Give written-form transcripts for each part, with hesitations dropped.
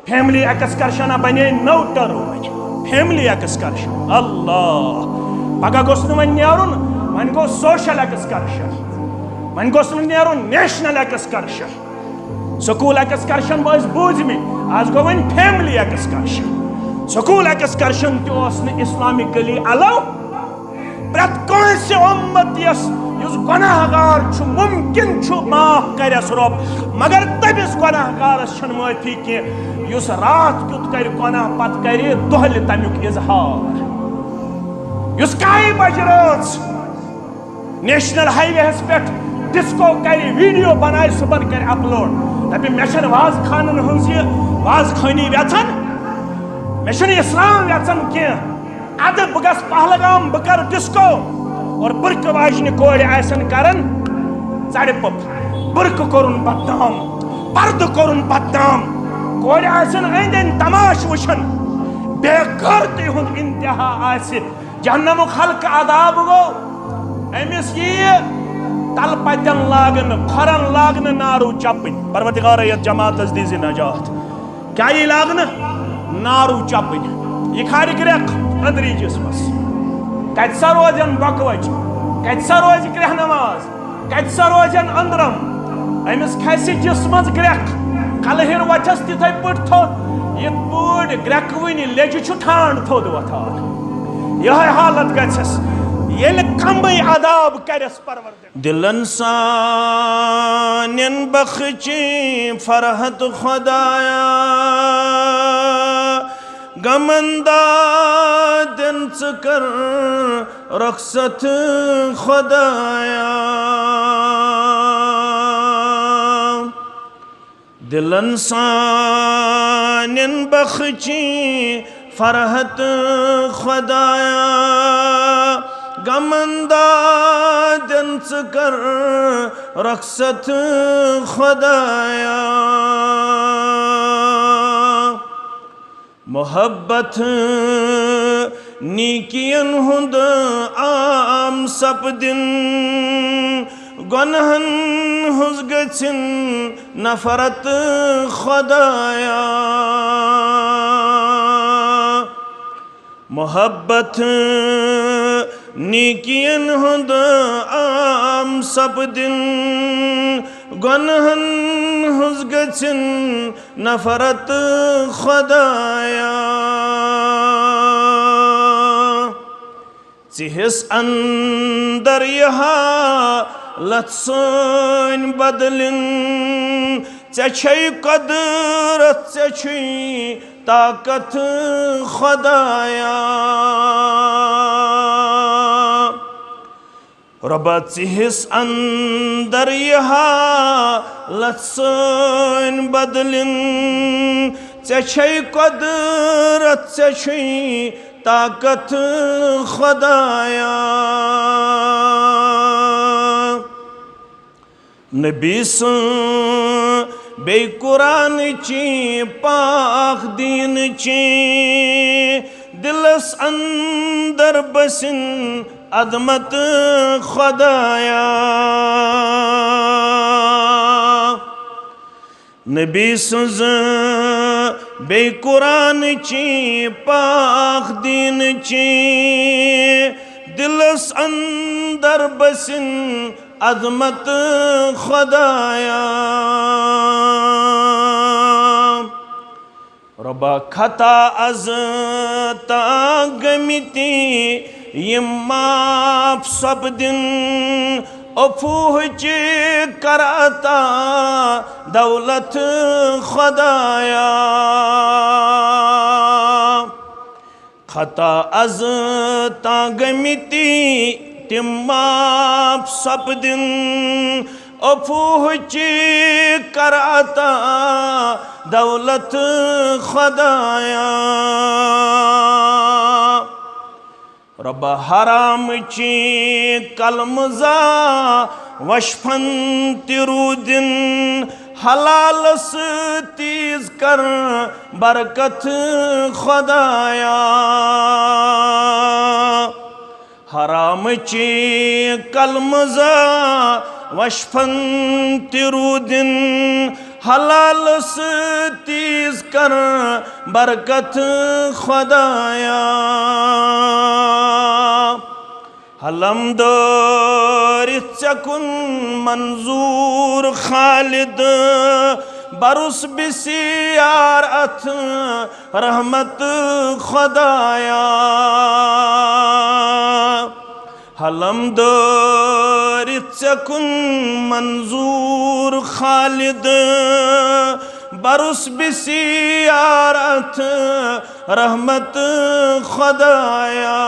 Family excursion بنے نو term family excursion اللہ پگہ گوس ون نیرن ون گو سوشل ایکسکرشن ون گوس نیرن نیشنل ایکسکرشن سکول ایکسکرشن بس بوزم آج گو ون فیملی ایکسکرشن سکول ایکسکرشن تہ اسلامکلی الاو پرت کانس امت یس گناہ گار ممکن معاف کرس رب مگر تمس گناہ گارس چھ معافی کی اس رات کیت کر گناہ پتہ کر دہل تمیک اظہار اس کائی بج رٲژ نیشنل ہائی ویس پہ ڈسکو کر ویڈیو بنائے صبح کر اپلوڈ دپہ مے واز خانن ہز یہ واز خانی ویژن مے اسلام ویژن کی اد بہ گس پہلگام بہ کر ڈسکو اور برقہ واجنہ کور آسن کرن ژڑ پپ برقہ کورن بدنام پردہ کورن بدنام کور آسن أند أند تماش وچھن بے غیرتی ہند انتہا آس جہنم خلق عذاب گو امس یہ تل پتن لاگن کھرن لاگن نارو چپن پروردگار یت جماعتس دیزِ نجات کیا یہ لاگن نارو چپن یہ کھار گریک اندری جسمس کت سا روزن بکوچ کت سا روز گرہ نماز کت سا روزن اندرم امس کھس جسمس گریک کلہر وچس تتھے پٹ تھوٚد یت پٲٹھۍ گریکہٕ وٕنہِ لیجہِ چھُ ٹھانڈ تھوٚد وۄتھان یہے حالت گژھٮ۪س ییٚلہِ کمبٕے عذاب کرٮ۪س پروردگار دلن سانٮ۪ن بخچہِ فرحت خۄدایا غمن دادن ژٕ کر رخصت خۄدایا دلن سانٮ۪ن بخچہِ فرحت خۄدایا غمن دادن ژٕ کر رخصت خۄدایا محبت نیکین ہند عام سپدن گنہن ہز گژھن نفرت خۄدایا محبت نیکین ہند عام سپدن گنہن ہز گژھن نفرت خۄدایا ژِہِس اندر یہ حالت سٲنۍ بدلن ژےٚ چھے قدرت ژےٚ چھُے طاقت خۄدایا رۄبا ژِہِس اندر یہ حالت سٲنۍ بدلن ژےٚ چھے قدرت ژےٚ چھُے طاقت خۄدایا نبی سٕنٛز بیٚیہِ قرآنٕچہِ پاک دیٖنٕچہِ دلس اندر بسن عظمت خۄدایا نبی سٕنٛز بیٚیہِ قرآنٕچہِ پاک دیٖنٕچہِ دلس اندر بسن عظمت خۄدایا رۄبا خطا از تاں گٔمٕتۍ یِم معاف سپدن عفوٗہٕچ کر عطا دولت خۄدایا خطا از تاں گٔمٕتۍ تِم معاف سپدن عفوٗہٕچ کر عطا دولت خۄدایا رۄبا حرامچہِ کلمہٕ زا وشفن تہِ روٗدِن حلالس تیز کر برکت خۄدایا حرامچہِ کلمہٕ زا وشفن تہِ روٗدِن حلال ستیز کر برکت خدایا حلمداری ژےٚ منظور خالد برس بسیار اتھ رحمت خدایا حلمداری ژےٚ منظور خالد برس بسیار اتھ رحمت خدایا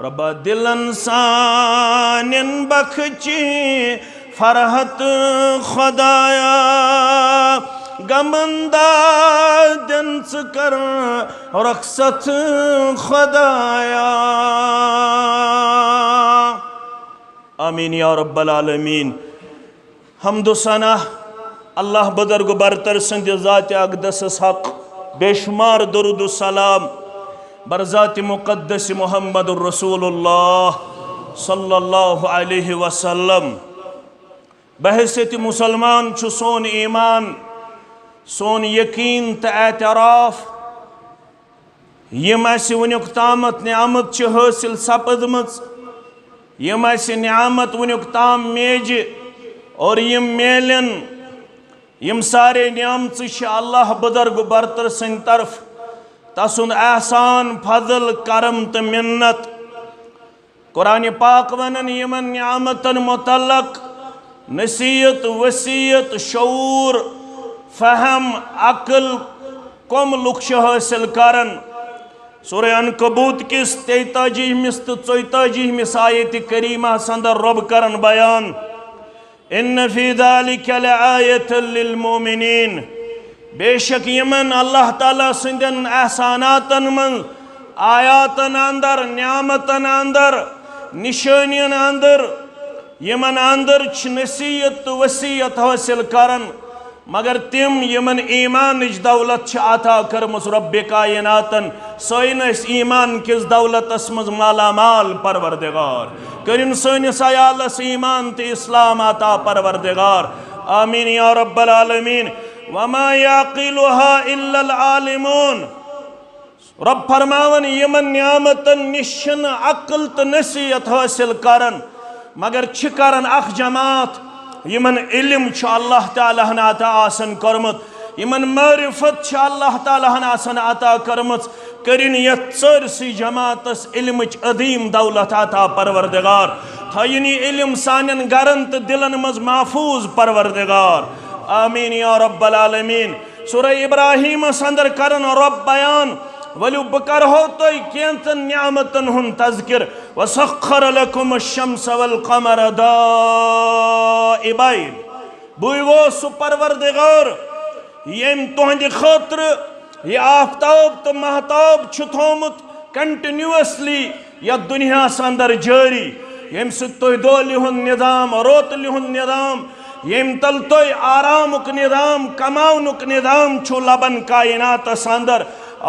ربا دلن سانین بخچی فرحت خدایا غمندہ دن ژٕ کر رخصت خدایا آمین یا رب العالمین حمد و ثنا اللہ بزرگ برتر سند ذات اقدس حق بے شمار درود و سلام بر ذات مقدس محمد الرسول اللہ صلی اللہ علیہ وسلم بحیثیت مسلمان چھو سون ایمان سون یقین تا اعتراف یم ایسی ونیک تامت نعمت چھ حاصل سپدمت یم ایسی نعمت ونیک تام میج اور یم میلن یم سارے نعمت چھ اللہ بزرگ برتر سن طرف تسن احسان فضل کرم تا منت قرآن پاک ونن یمن نعمتن متعلق نصیحت وصیت شعور فہم عقل کم لکھ حاصل کرن سورہ عنکبوت کس 43 تو 44 آیت کریمہ سندر رب کرن بیان ان فی ذالک لآیت للمومنین بے شک یمن اللہ تعالیٰ سندن احساناتن من آیاتن اندر نعمتن اندر نشانین اندر یمن اندر چھ نصیحت تو وصیت حاصل کرن مگر تم یمن ایمان اچ دولت چھ عطا کرمس رب کائناتن سوئن اس ایمان کس دولت اسمز مالا مال پروردگار کرن سوئنس عیالس ایمان تی اسلام عطا پروردگار آمین یا رب العالمین وما یعقلها الا العالمون رب فرماون یمن نعمتن نشن عقل تا نصیحت حاصل کرن مگر چکرن اخ جماعت یمن علم چھ اللہ تعالیٰ ہن عطا آسن کرمت یمن معرفت چھ اللہ تعالیٰ ہن آسن عطا کرمت کرن یت سرسی جماعتس علم چھ عظیم دولت عطا پروردگار تھینی علم سانین گرن تا دلن مز محفوظ پروردگار آمین یا رب العالمین سورہ ابراہیم سندر کرن رب بیان ولیو بکر ہوتوی کینتن نعمتن ہن تذکر وَسَخَّرَ لَكُمُ الشَّمْسَ وَالْقَمَرَ دَائِبَيْن بوئی وہ سپروردگار یم تہند خاطر یہ آفتاب تو مہتاب چھتومت کنٹینیوسلی یا دنیا سندر جاری یم ستوی دولی ہن نظام روتلی ہن نظام یم تل توی آرامک نظام کماؤنک نظام چھو لبن کائنات سندر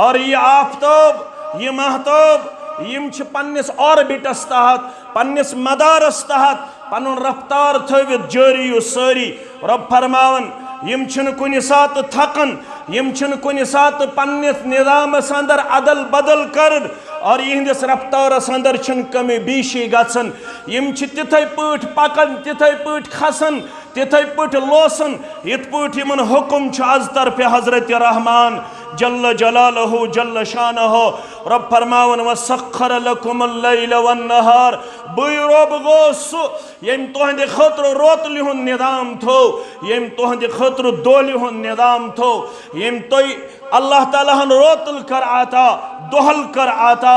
اور یہ آفتاب یہ مہتاب یم چھ پنس آربٹس تحت پنس مدارس تحت پنن رفتار تھوت جاری و ساری رب فرماون یم چھن کنی سات تھکن یم چھن کنی سات پنس نظام اندر عدل بدل کرن اور یہندس رفتار اندر چھن کمی بیشی گژھن یم چھ تتھے پٲٹھۍ پکن تتھے پٲٹھۍ کھسن تتھے پٲٹھۍ لوسن یت پٲٹھۍ یمن حکم چھ از طرف حضرت رحمان جل جلالہ جل شانہ رب فرماون وَسَخَّرَ لَكُمُ اللَّيْلَ وَالنَّهَارِ بُوئی رب گو سو یم تہند خطر روتلی ہن نظام تھو یم تہند خطر دولی ہن نظام تھو یم توی اللہ تعالیٰ ہن روتل کر آتا دہل کر آتا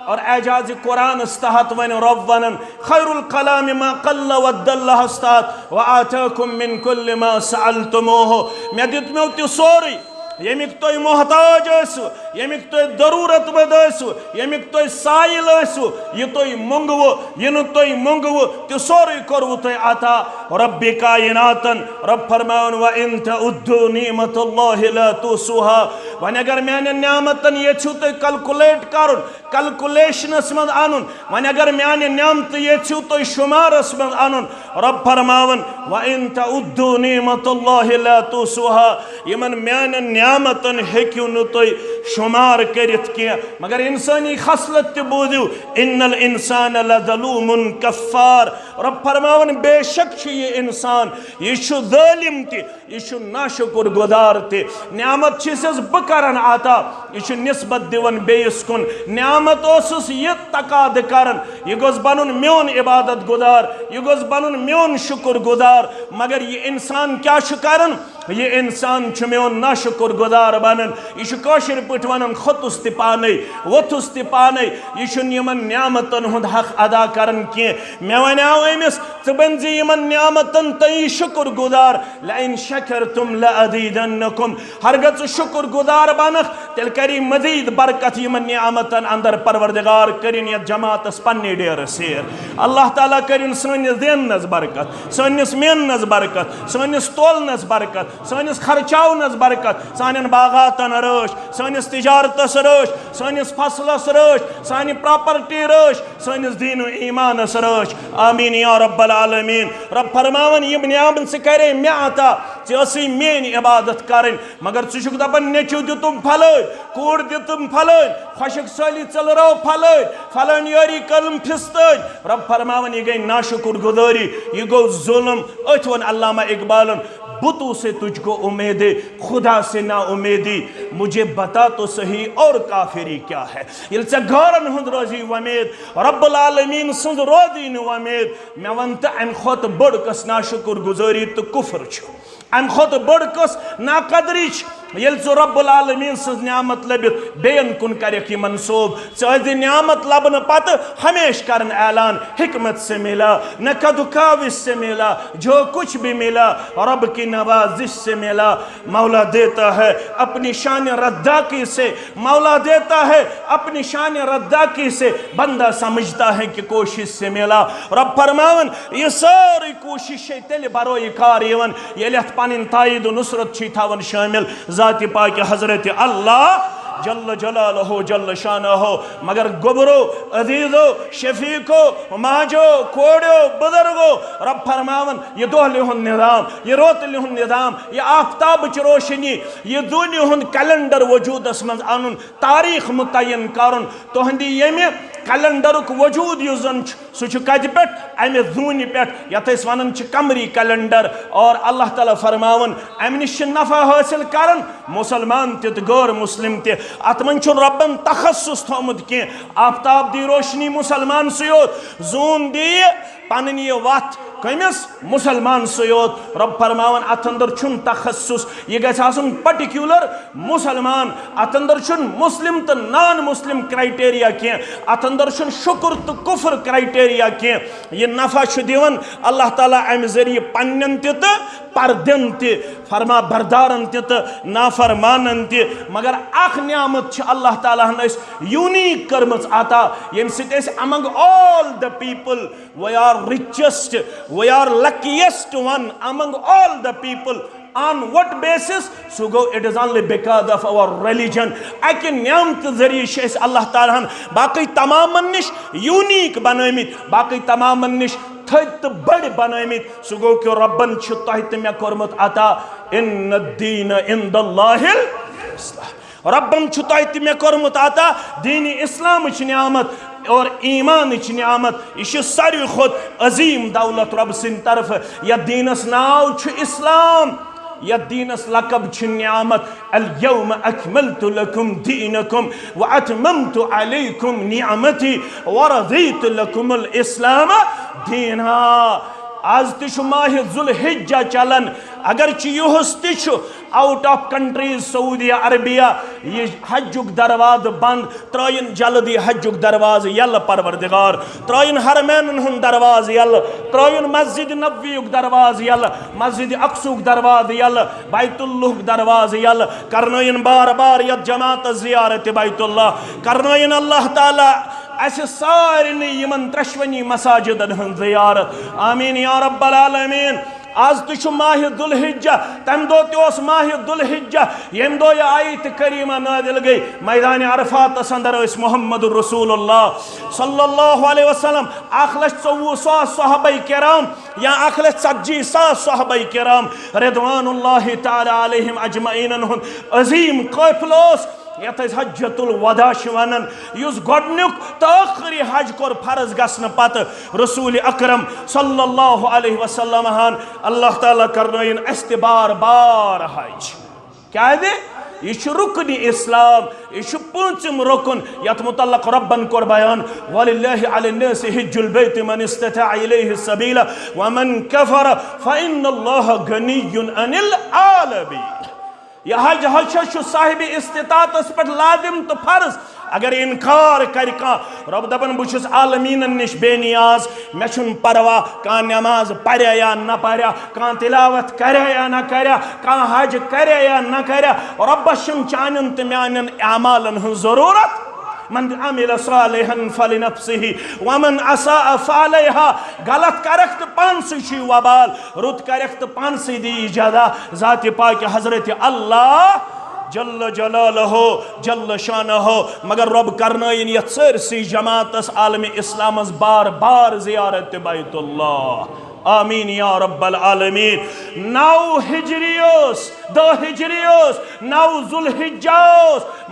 اور اعجاز قرآن استحت ون رب ونن خیر الکلام ما قل ودل استحت وآتاکم من کل ما سألتموه میں دیت میں ہوتی سوری یمیک توی محتاج اسو یمیک تو ضرورت مند ٲسِو یمیک تو سائل ٲسِو یہ تو منگو یہ نہ تو منگو تہ سورُے کوٚروٕ تۄہہِ عطا رب کائناتن رب فرماون وَإِن تَعُدُّوا نِعمَتَ اللَّهِ لَا تُحْصُوهَا وۄنۍ اگر میانٮ۪ن نعمتن یژھِو تُہۍ کلکولیٹ کرُن کلکولیشنس منٛز انُن وۄنۍ اگر میانہِ نعمتہٕ یژھِو تُہۍ شُمارس منٛز انُن رب فرماون وَإِن تَعُدُّوا نِعمَتَ اللَّهِ لَا تُحْصُوهَا یمن میانٮ۪ن نعمتن ہیٚکِو نہٕ تُہۍ شُمار کٔرِتھ کینٛہہ مگر انسٲنی خصلت تہِ بوٗزِو اِنَّ الْإِنسَانَ لَظَلُومٌ کَفَّارٌ رب فرماون بے شک چھُ یہ انسان یہ چھُ ظٲلِم تہِ یہ چھُ ناشکر گزار تہِ نعمت چھِسَس بہٕ کران عطا یہ چھُ نسبت دِوان بیٚیِس کُن نعمت اوسُس یہِ تقاضہٕ کران یہ گوٚژھ بنُن میون عبادت گزار یہ گوٚژھ بنُن میون شکر گزار مگر یہ انسان کیٛاہ چھُ کران یہ انسان چھُ میون ناشکر گزار بنان یہ چھُ کٲشِر پٲٹھۍ ونان کھوٚتُس تہِ پانے ووٚتھُس تہِ پانے یہ چھُنہٕ یمن نعمتن ہُنٛد حق ادا کران کینٛہہ مےٚ ونیاو أمِس ژٕ بن زِ یمن نعمتن تہٕ شکر گزار لئن شکرتم لأزیدنکم ہرگز ژٕ شکر گزار بنکھ تیٚلہِ کری مزید برکت یمن نعمتن اندر پروردگار کرن یتھ جماعتس پننہِ ڈیرٕ سیر اللہ تعالیٰ کرن سٲنِس دینس برکت سٲنِس میننس برکت سٲنِس تولنس برکت سٲنِس خرچاونس برکت سانٮ۪ن باغاتن رٲچھ سٲنِس تجارتس رٲچھ سٲنِس فصلس رٲچھ سانہِ پراپرٹی رٲچھ سٲنِس دین و ایمانس رٲچھ آمین یا رب العالمین رب فرماون یم نعمت ژٕ کرے مےٚ عطا ژےٚ ٲسٕے میٲنۍ عبادت کرٕنۍ مگر ژٕ چھُکھ دپان نیٚچِو دِتُم پھلٲنۍ کوٗر دِتُم پھلٲنۍ خۄشک سٲلی ژٔلرٲو پھلٲنۍ فلٲنۍ یٲری کٔرٕم فِستٲنۍ رب فرماون یہ گئی ناشکر گزٲری یہ گوٚو ظلم أتھۍ ووٚن علامہ اقبالن بتوں سے تجھ کو امیدیں خدا سے نا امیدی مجھے بتا تو صحیح اور کافری کیا ہے ییٚلہِ ژےٚ گھرن ہُنٛد روزی وۄمید رب العالمین سٕنٛز روزی نہٕ وۄمید مےٚ وَن تہٕ اَمہِ کھۄتہٕ بٔڑ کۄس ناشکر گزٲری تہٕ کُفر چھُ اَمہِ کھۄتہٕ بٔڑ کۄس ناقدری چھِ ییٚلہِ ژٕ رب العالمین سٕنٛز نعمت لٔبِتھ بیٚین کُن کَرٮ۪کھ یہِ منسوب ژٕ ٲسۍ زِ نعمت لبنہٕ پتہٕ ہمیشہ کرن اعلان حکمت سے ملا نہ کدوکاوش سے ملا جو کچھ بھی ملا رب کی نوازش سے ملا مولا دیتا ہے اپنی شان رداکی سے مولا دیتا ہے اپنی شان رداکی سے بندہ سمجھتا ہے کہ کوشش سے ملا رب فرماون یہ ساری کوشش تیٚلہِ بروی کار یِوان ییٚلہِ اتھ پنٕنۍ تایید و نصرت چھِ تھاوان شٲمل ذات پاک حضرت اللہ جل جلالہ جل شانہ مگر گبرو عزیزو شفیقو ماجو کوڑو بزرگو رب فرماون یہ دۄہلہِ ہُنٛد نظام یہ روتلہِ ہُنٛد نظام یہ آفتابٕچ روشنی یہ دُنہِ ہُنٛد کیلنڈر وجوٗدس منٛز انُن تاریخ متعین کرُن تُہنٛدِ ییٚمہِ کیلنڈرُک وجوٗد یُس زن چھُ سُہ چھُ کتہِ پٮ۪ٹھ امہِ زوٗنہِ پٮ۪ٹھ یتھ أسۍ ونان چھِ قمری کیلنڈر اور اللہ تعالیٰ فرماون امہِ نِش چھِ نفع حٲصِل کران مسلمان تہِ تہٕ غٲر مسلم تہِ اتھ منٛز چھُنہٕ رۄبن تخصص تھومُت کینٛہہ آفتاب دی روشنی مسلمان سٕے یوت زوٗن دِیہِ پنٕنۍ یہِ وتھ کٔمِس مسلمان سٕے یوت رب فرماون اتھ اندر چھُنہٕ تخصص یہ گژھِ آسُن پٔٹِکیوٗلر مسلمان اتھ اندر چھُنہٕ مسلم تہٕ نان مسلم کرائٹیریا کینٛہہ اتھ اندر چھُنہٕ شکر تہٕ کفر کرائٹیریا کینٛہہ یہ نفع چھُ دِوان اللہ تعالیٰ امہِ ذٔریعہٕ پننٮ۪ن تہِ تہٕ پردٮ۪ن تہِ فرما بردارن تہِ تہٕ نافرمانن تہِ مگر اکھ نعمت چھِ اللہ تعالیٰ ہن أسۍ یوٗنیٖک کٔرمٕژ عطا ییٚمہِ سۭتۍ أسۍ among all the people we are richest we are luckiest one among all the people on what basis so go it is only because of our religion اکہِ نعمتہٕ ذٔریعہٕ چھِ أسۍ اللہ تعالیٰ ہن باقٕے تمامن نِش یوٗنیٖک بنٲمٕتۍ باقٕے تمامن نِش تھٔدۍ تہٕ بٔڑۍ بنٲمٕتۍ سُہ گوٚو کہِ رۄبن چھُ تۄہہِ تہٕ مےٚ کوٚرمُت عطا ان الدین عند اللہ الاسلام ربن چھُ تۄہہِ تہٕ مےٚ کوٚرمُت عطا دین اسلامٕچ نعمت اور ایمانٕچ نعمت یہ چھِ ساروی کھۄتہٕ عظیٖم دولت رۄبہٕ سٕنٛدِ طرفہٕ یتھ دیٖنس ناو چھُ اسلام یتھ دیٖنس لقب چھِ نعمت اليوم اکملت لکم دینکم واتممت علیکم نعمتی ورضیت لکم الاسلام دینا آز تشو ماہ ذوالحجہ چلن اگرچہ یہس تشو آؤٹ آف کنٹریز سعودیہ عربیہ یہ حجک درواز بند ترائن جلدی حجک درواز یل پروردگار ترائن حرمین ہن درواز یل ترائن مسجد نبویک درواز یل مسجد اقصوک درواز یل بیت اللہ درواز یل کرنائن بار بار یت جماعت زیارت بیت اللہ کرنائن اللہ تعالی اس سارنی یمن ترشونی مساجدن ہن زیارت آمین یا رب العالمین آز تشو ماہ ذوالحجہ تم دو تیوس ماہ ذوالحجہ یم دو یہ آیت کریمہ نازل گئی میدان عرفات سندر اس محمد رسول اللہ صلی اللہ علیہ وسلم 1,24,000 صحابہ کرام یا 1,40,000 صحابہ کرام رضوان اللہ تعالی علیہم اجمعین عظیم قافلوس یت حجت الوداع ونن یس گۄڈنیُک تو آخری حج کور فرض گژھنہٕ پتہٕ رسول اکرم صلی اللہ علیہ وسلم ہن اللہ تعالیٰ کرنٲیِن اَسہِ تہِ بار بار حج کیازِ یہ چھُ رُکنِ اسلام یہ چھُ پوٗنٛژِم رُکُن یتھ متعلق ربن کوٚر بیان وَلِلَّهِ عَلَى النَّاسِ حِجُّ الْبَيْتِ مَنِ اسْتَطَاعَ إِلَيْهِ السَّبِيلَ وَمَنْ كَفَرَ فَإِنَّ اللَّهَ غَنِيٌّ عَنِ الْعَالَمِينَ یہ حج چھُ صاحب استطاعت پٮ۪ٹھ لازم تو فرض اگر انکار کر رب دپن بہ چھُس عالمینن نش بے نیاز مے چھُنہٕ پرواہ کانٛہہ نماز پریا یا نہ پریا کانٛہہ تلاوت کریا یا نہ کریا کانٛہہ حج کریا یا نہ کریا ربس چھنہٕ چانین تہٕ میانین اعمالن ہٕنٛز ضروٗرت من عمل صالحا فلنفسه ومن اساء فعليها غلط کرک تو پانسی چھی وبال رت کرک تو پانسی دی جزا ذات پاک حضرت اللہ جل جلالہ جل شانہ مگر رب کرنائن یت سرسی جماعتس عالم اسلامس بار بار زیارت بیت اللہ آمین یا رب العالمین 9 ہجریوس 2 ہجریوس 9 ذوالحجہ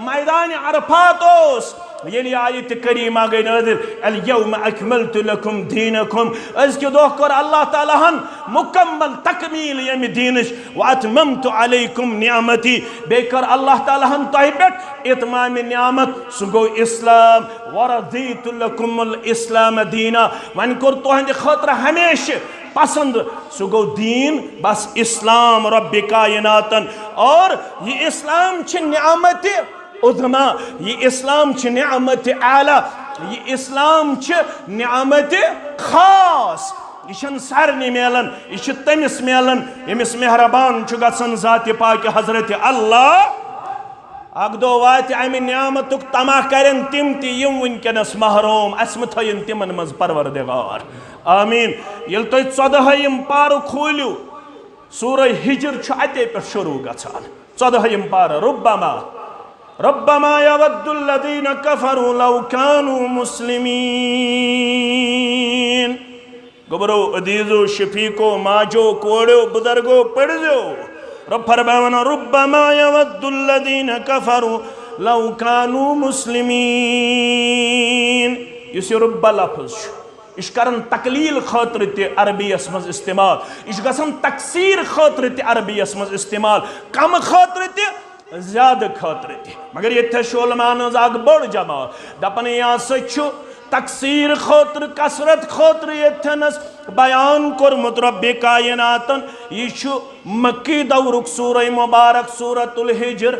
میدان عرفاتوس یلی آیت کریمہ گئی نازل اليوم اکملت لکم دینکم از کے دو کر اللہ تعالیٰ ہن مکمل تکمیل یم دینش واتممت علیکم نعمتی بے کر اللہ تعالیٰ ہن تہ پہ اتمام نعمت سو گو اسلام ورضیت لکم الاسلام دینا ون کر تہند خاطر ہمیشہ پسند سو گو دین بس اسلام رب کائناتن اور یہ اسلام چھ نعمت عظما یہ اسلام چھ نعمت اعلیٰ یہ اسلام چھ نعمت خاص یہ چھن سارنی میلن یہ چھ تمس میلن یمس مہربان چھ گژھن ذات پاک حضرت اللہ اک دو وات امہ نعمتک تماہ کرن تم تی یم ونکنس محروم اسم تھین تمن مز پروردگار آمین یل تُہۍ 14ہم پارٕ کھوٗلِو سورہ ہجر چھ اتے پہ شروع گژھان 14ہم پارٕ ربما يود الذين كفروا لو كانوا مسلمين گبرو عزیزو شفیقو ماجو کوڑو بزرگو پڑھو رب فرمانا ربما يود الذين كفروا لو كانوا مسلمين اس رب لفظ اس کرن تقلیل خاطر تی عربی اسمز استعمال اس گسن تکثیر خاطر تی عربی اسمز استعمال کم خاطر تی زیادہ خاطر تی مگر یہ تھے شولمان اگ بڑ جمع دپن یہاں سچو تکثیر خاطر کسرت خاطر یہ تھنس بیان کرمت رب کائناتن یہ چھو مکی دورک سورہ مبارک سورۃ الحجر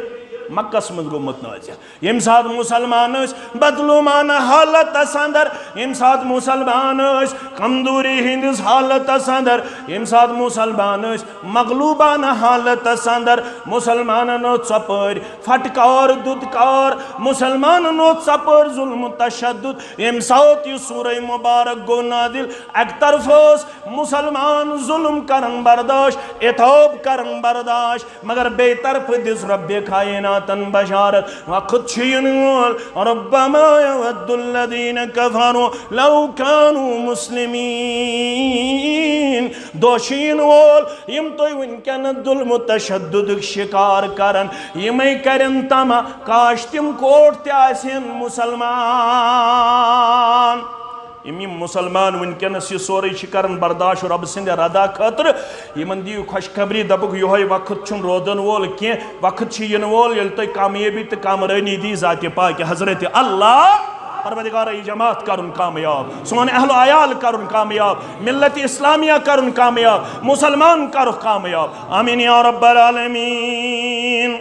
مکہ سمجھ گمت نازل یم ساتھ مسلمان اس بدلومان حالت سندر یم ساتھ مسلمان اس کمزوری ہندس حالت سندر یم ساتھ مسلمان اس مغلوبان حالت سندر مسلمان نو چپر پھٹکار دودکار مسلمان نو چپر ظلم تشدد یم ساتھ یہ سورہ مبارک گو نازل ایک طرف مسلمان ظلم کرن برداشت اتوب کرن برداشت مگر بے طرف دس رب کائنات بشارت وقت چھین وول ربما يود الذين كفروا لو كانوا مسلمين دوشین وول یم تو ونکن ظلم تشدد شکار کرن یمی کرن تما کاش تم کوٹ تیاسین مسلمان یم مسلمان ونکنس یہ سوری کرن برداشت رب سند ردا خاطر یمن دیو خوشخبری دپک یہ وقت چھن رودن وول کی وقت ین وول یل تہ کامیابی تو کامرانی دی ذات پاک حضرت اللہ پروردگار یہ جماعت کرن کامیاب سون اہل و عیال کرن کامیاب ملت اسلامیہ کرن کامیاب مسلمان کرو کامیاب آمین یا رب العالمین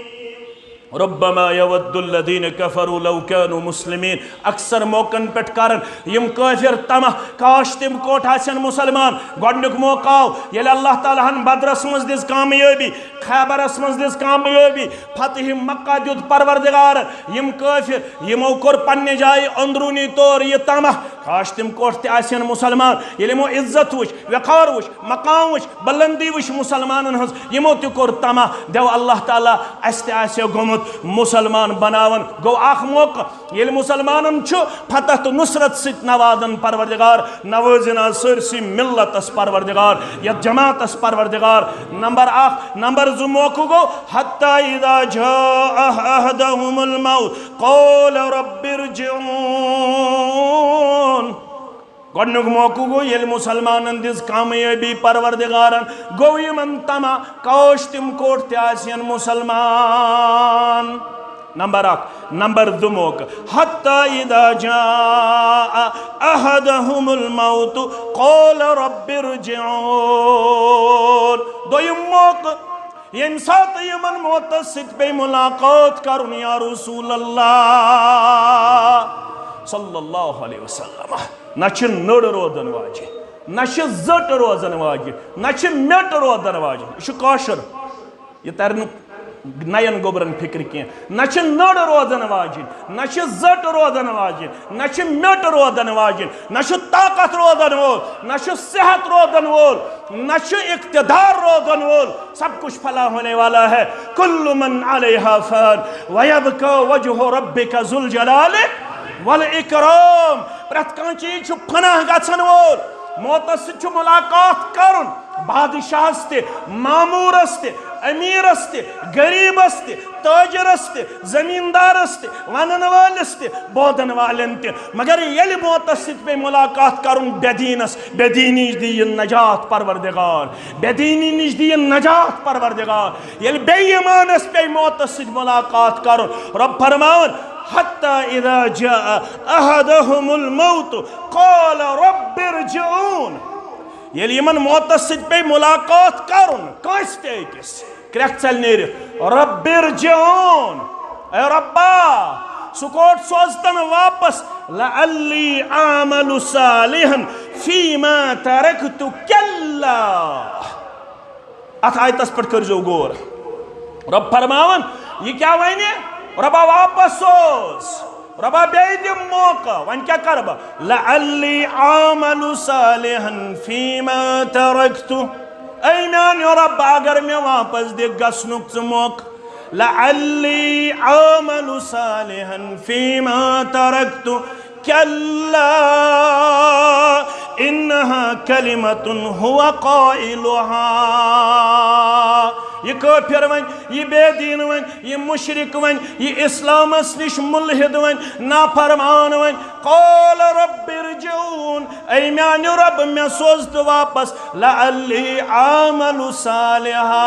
ربما يود الذين كفروا لو كانوا مسلمين اکثر موقعن پہ کرن یم کافر تمہ کاش تم کوٹ آسن مسلمان گۄڈنیُک موقع آو ییٚلہِ اللہ تعالیٰ ہن بدرس منٛز دِژ کامیٲبی خیبرس منٛز دِژ کامیٲبی فتح مکہ دیُت پروردگارن یم کافر یمو کوٚر پننہِ جایہِ اندروٗنی طور یہ تمہ کاش تم کوٹ تہِ آسن مسلمان ییٚلہِ یمو عزت وٕچھ وقار وٕچھ مقام وٕچھ بلندی وٕچھ مسلمانن ہٕنٛز یمو تہِ کوٚر تمہ دیو اللہ تعالیٰ اسہِ تہِ آسہِ گوٚمُت مسلمان بناون گو اخ موقع یل مسلمانن چھو فتح تو نصرت ست نوازن پروردگار نوازنا سرسی ملت اس پروردگار یا جماعت اس پروردگار نمبر اخ نمبر زو موقع گو حتی اذا جاء احدهم الموت قول رب ارجعون گۄڈنیُک موقع گو یل مسلمانن دِژ کامیٲبی پروردگارن گو یمن تمہ کاش تم کوٹ تہِ آسن مسلمان نمبر اخ نمبر دو موقع حتی اذا جاء احدهم الموت قول رب ارجعون دویم موقع یم سات یمن موتس ست پہ ملاقات کرن یا رسول اللہ صلی اللہ علیہ وسلم نہ چھ نڑ روزن واجہ نہ چھ زٹ روزن واجہ نہ چھ میٹ روزن واجہ یہ کاشر یہ ترن نین گوبرن فکر کی نہ چھ نڑ روزن واجہ نہ چھ زٹ روزن واجہ نہ چھ میٹ روزن واجہ نہ چھ طاقت روزن وول نہ چھ صحت روزن وول نہ چھ اقتدار روزن وول سب کچھ فنا ہونے والا ہے کل من علیہا فان ویبقى وجہ ربک ذو الجلال والاکرام پرت کان چیز پناہ گژھن وول موتس ست ملاقات کرن بادشاہس تہ مامورس تہ امیرس تہ غریبس تہ تاجرس تہ زمیندارس تہ ونن والس تہ بودن والن تہ مگر یل موتس ست پہ ملاقات کرن بے دینس بے دینی دین نجات پروردگار بے دینی نش دین نجات پروردگار یل بے ایمانس پہ موتس ست ملاقات کرن رب فرماون حتى إذا جاء أحدهم الموت قال رب ارجعون يلي من موتس ست پہ ملاقات کرن کانس تہ أکس کرٛیٚکھ ژَلہِ نیرِتھ رب ارجعون اے ربا سکوٹ سوزتن واپس لعلی اعمل صالحا فيما تركت كلا ات آیتس پٮ۪ٹھ کٔرزیو غور رب فرماون یہ کیا ونہِ ربا واپس سوز ربا بیدی موقع ون کیا کربا لعلی عامل صالحا فیما ترکتو اے میانی رب اگر میں واپس دے گسنک موقع لعلی عامل صالحا فیما ترکتو کلا انہا کلمت ہوا قائلها یہ کافر ون یہ بے دین ون یہ مشرک ون یہ اسلامس نش ملحد ون نافرمان ون قال رب ارجعون اے میانی رب میں سوزت واپس لعلی عامل صالحا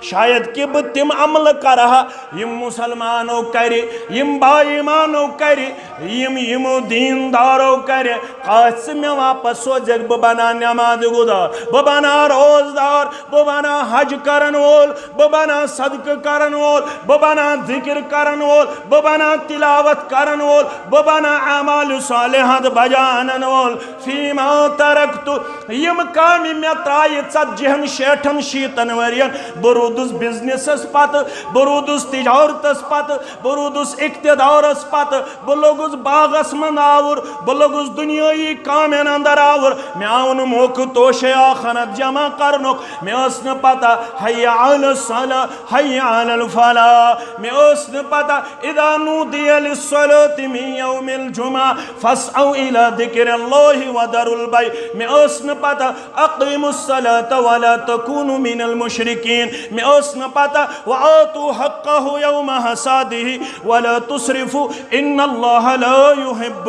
شاید کہ بہ تم عمل کرہا یم مسلمانو کرے یم با ایمانو کرے یم دیندارو کرے قاس میں واپس سوزک بہ بنا نماز گزار بہ بنا روزدار بہ بنا حج کرن وول بہ بنا صدقہ کرن وول بہ بنا ذکر کرن وول بہ بنا تلاوت کرن وول بہ بنا اعمال صالحات بجانن وول فیما ترکت یم کامی میں ترائی 40 شیطن ورین برودس بزنسس پت برودس تجارتس پت برودس اقتدارس پت بلوگس باغس من آور بلوگس دنیای کامین اندر آور میں آون موقع توشے آخرت جمع کرنک میں اسن پتا حی علی الصلاة حی علی الفلاح میں اسن پتا اذا نودی للصلاة من یوم الجمعہ فاسعوا الى ذکر اللہ ودر البیع میں اسن پتا اقیم الصلاة ولا تکونوا من المشرکین میں اسن پتا وآتوا حقه یوم حساده ولا تسرفوا ان اللہ لا يحب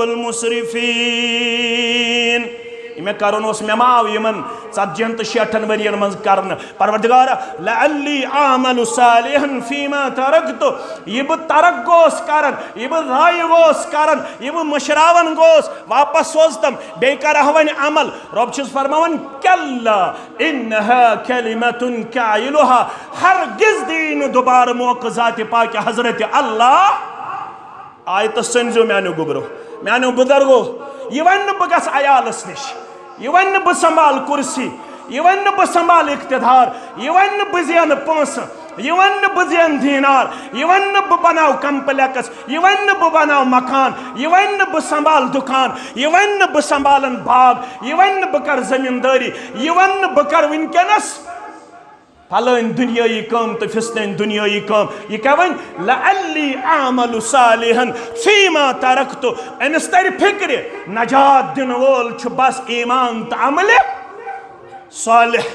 المسرفین میں کرن اس میں ماو یمن 40 تہٕ 60 ورین من کرن پروردگارا لعلی اعمل صالحا فیما ترکت یہ بہ ترک گوس کرن یہ بہ رائے گوس کرن یہ بہ مشراون گوس واپس سوزتم بے کرہ ون عمل رب چھس فرماون کلا انها کلمۃ قائلها ہرگز دین دوبارہ موقع ذات پاک حضرت اللہ آیت سنزو میانو گبرو میانو بزرگو یہ ون بہ گس عیالس نش یہ ون بہ سنبھال کرسی یہ ون بہ سنبھال اقتدار یہ ون بہ زین پونس یہ ون بہ زین دینار یہ ون بہ بناو کمپلیکس یہ ون بہ بناو مکان یہ ون بہ سنبھال دکان یہ ون بہ سنبھالن باغ یہ ون بہ کر زمینداری یہ ون بہ کر ونکینس پھلن دنیای کام تو فسنین دنیای کام یہ کیا ون لعلی اعمل صالحا فیما ترکت امس تر فکر نجات دن وول چھ بس ایمان تو عمل صالح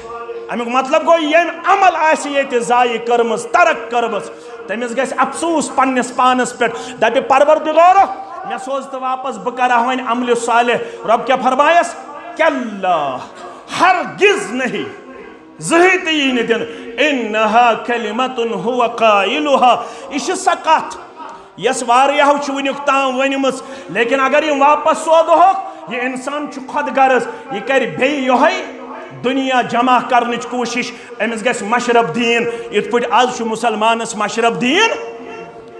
امیک مطلب گو یم عمل آسی یہ ضائع کرمز ترک کرمز تمس گھس افسوس پنس پانس پہ دپہ پروردگارو میں سوز تو واپس بہ کرہ ون عمل صالح رب کیا فرمایس کلا ہرگز نہیں زہی تہ یی دن انہا کلمۃ هو قائلها یہ سکت یس واریاہو چھ ونیک تام ونمس لیکن اگر یہ واپس سودہوک یہ انسان چھ خود غرض یہ کر بے یہی دنیا جمع کرنچ کوشش امس گھس مشرب دین یت پٹ آز چھ مسلمانس مشرب دین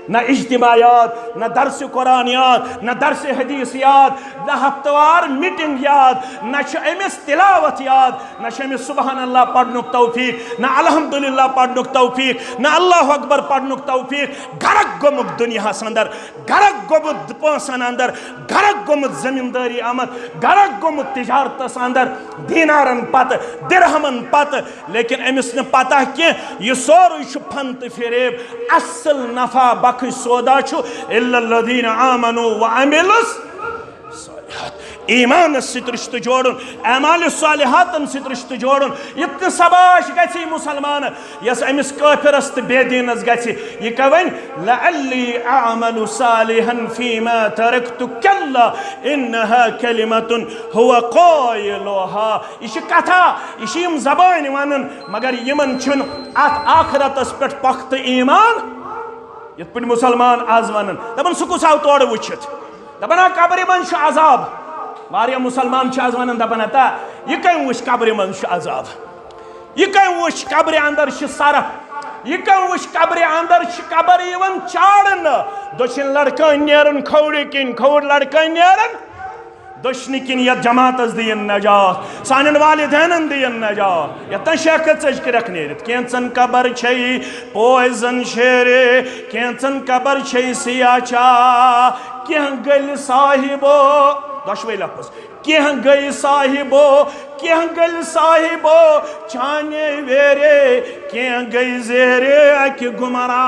نہ اجتماعیات نہ درس قرآن یاد نہ درس حدیث یاد نہ ہفتوار میٹنگ یاد نہ امس تلاوت یاد نہ امس سبحان اللہ پڑھنک توفیق نہ الحمدللہ پڑھنک توفیق نہ اللہ اکبر پڑھنک توفیق گرک گومت دنیا اندر گرک گومت پونسن اندر گرک گومت زمینداری آمد گرک گومت تجارتس اندر دینارن پتہ درہمن پتہ لیکن امس نہ پتہ کی یہ سوری چھ پھن تہ فریب اصل نفع بخش سودا چھو الا الذین آمنوا وعملوا الصالحات ایمان ست رشتہ جوڑن اعمال صالحات ست رشتہ جوڑن اتنا سباش گژھی مسلمان یس امس کافرس تو بے دینس گژھی یہ کہ ون لعلی اعمل صالحا فیما ترکت کلا انها کلمۃ هو قائلها یہ کتھا یہ زبان ونن مگر یمن چھن ات آخرتس پہ پخت ایمان یت پہ مسلمان آز ونن دپن سہ کس آو تور وچھت دپن قبر من عذاب واریاہ مسلمان آز ونن دپن تا یہ کم وچھ قبر من عذاب یہ کم وچھ قبر اندر سرف یہ کم وچھ قبر اندر قبر یون چاڑن دچھن لڑکن نیرن کھوڑ کن کھوڑ لڑکن نیرن دشنی کن یت جماعتس دین نجات سانن والدینن دین نجات یتن شیخ ژج کرک نیرت کینچن قبر چھئی پویزن شیرے کینچن قبر چھئی سیاچا کیہ گل صاحبو دشوی لفظ کیہ گئی صاحبو کیہ گل صاحبو چانے ویرے کیہ گئی زیرے اکی گمرا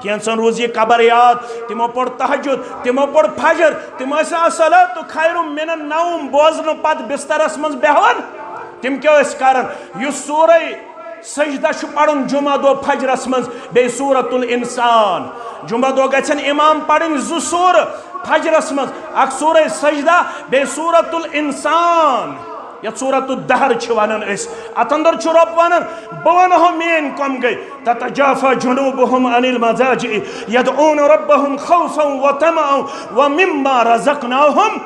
کینسن روز یہ قبر یاد تمو پڑ تہجد تمو پڑ فجر تمو الصلاۃ خیر من النوم بوزن پت بسترس من بہون تم کیا اس کرن یہ سورہ سجدہ چھ پڑھن جمعہ دو فجرس من بے سورۃ الانسان جمعہ دو گژھن امام پڑھن زٕ سور فجرس من اک سورہ سجدہ بے سورۃ الانسان یت سورۃ الدہر چھ ونن اس ات اندر چھ رب ونن بہ ونہو مین کم گئی تتجافى جنوبهم عن المضاجع يدعون ربهم خوفا وطمعا ومما رزقناهم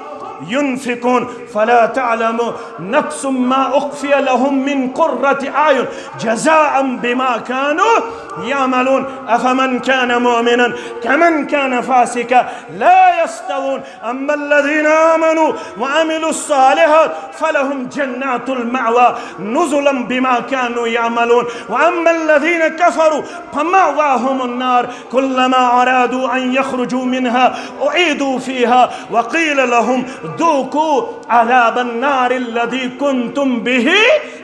ينفقون فلا تعلم نفس ما أخفي لهم من قرة أعين جزاء بما كانوا يعملون أفمن كان مؤمنا كمن كان فاسقا لا يستوون أما الذين آمنوا وعملوا الصالحات فلهم جنات المأوى نزلا بما كانوا يعملون وأما الذين كفروا فمأواهم النار كلما أرادوا أن يخرجوا منها أعيدوا فيها وقيل لهم ذوقوا عذاب النار الذي كنتم به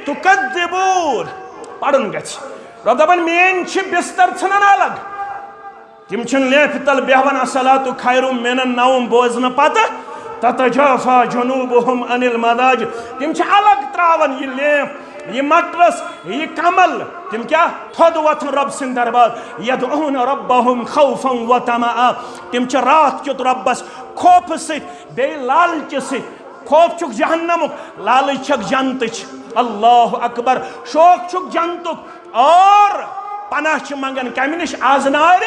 تكذبون پڑھن گژھِ رب دپان مین چھ بستر ژھنان الگ تم چھن لیفہِ تل بیہوان الصلاۃ خیر من النوم بوزنہٕ پتہٕ تتجافى جنوبهم عن المضاجع تم چھ الگ تراون یہ لیف یہ مٹرس یہ کمل تم کیا تھود وتھن رب سند دربار یدعون ربهم خوفا وطمعا تم چھ رات کیت ربس خوف ست بے لالچ ست خوف چھک جہنمک لالچ چھک جنتچ اللہ اکبر شوق چھک جنتک اور پناہ چھ منگن کمہ نش آز نار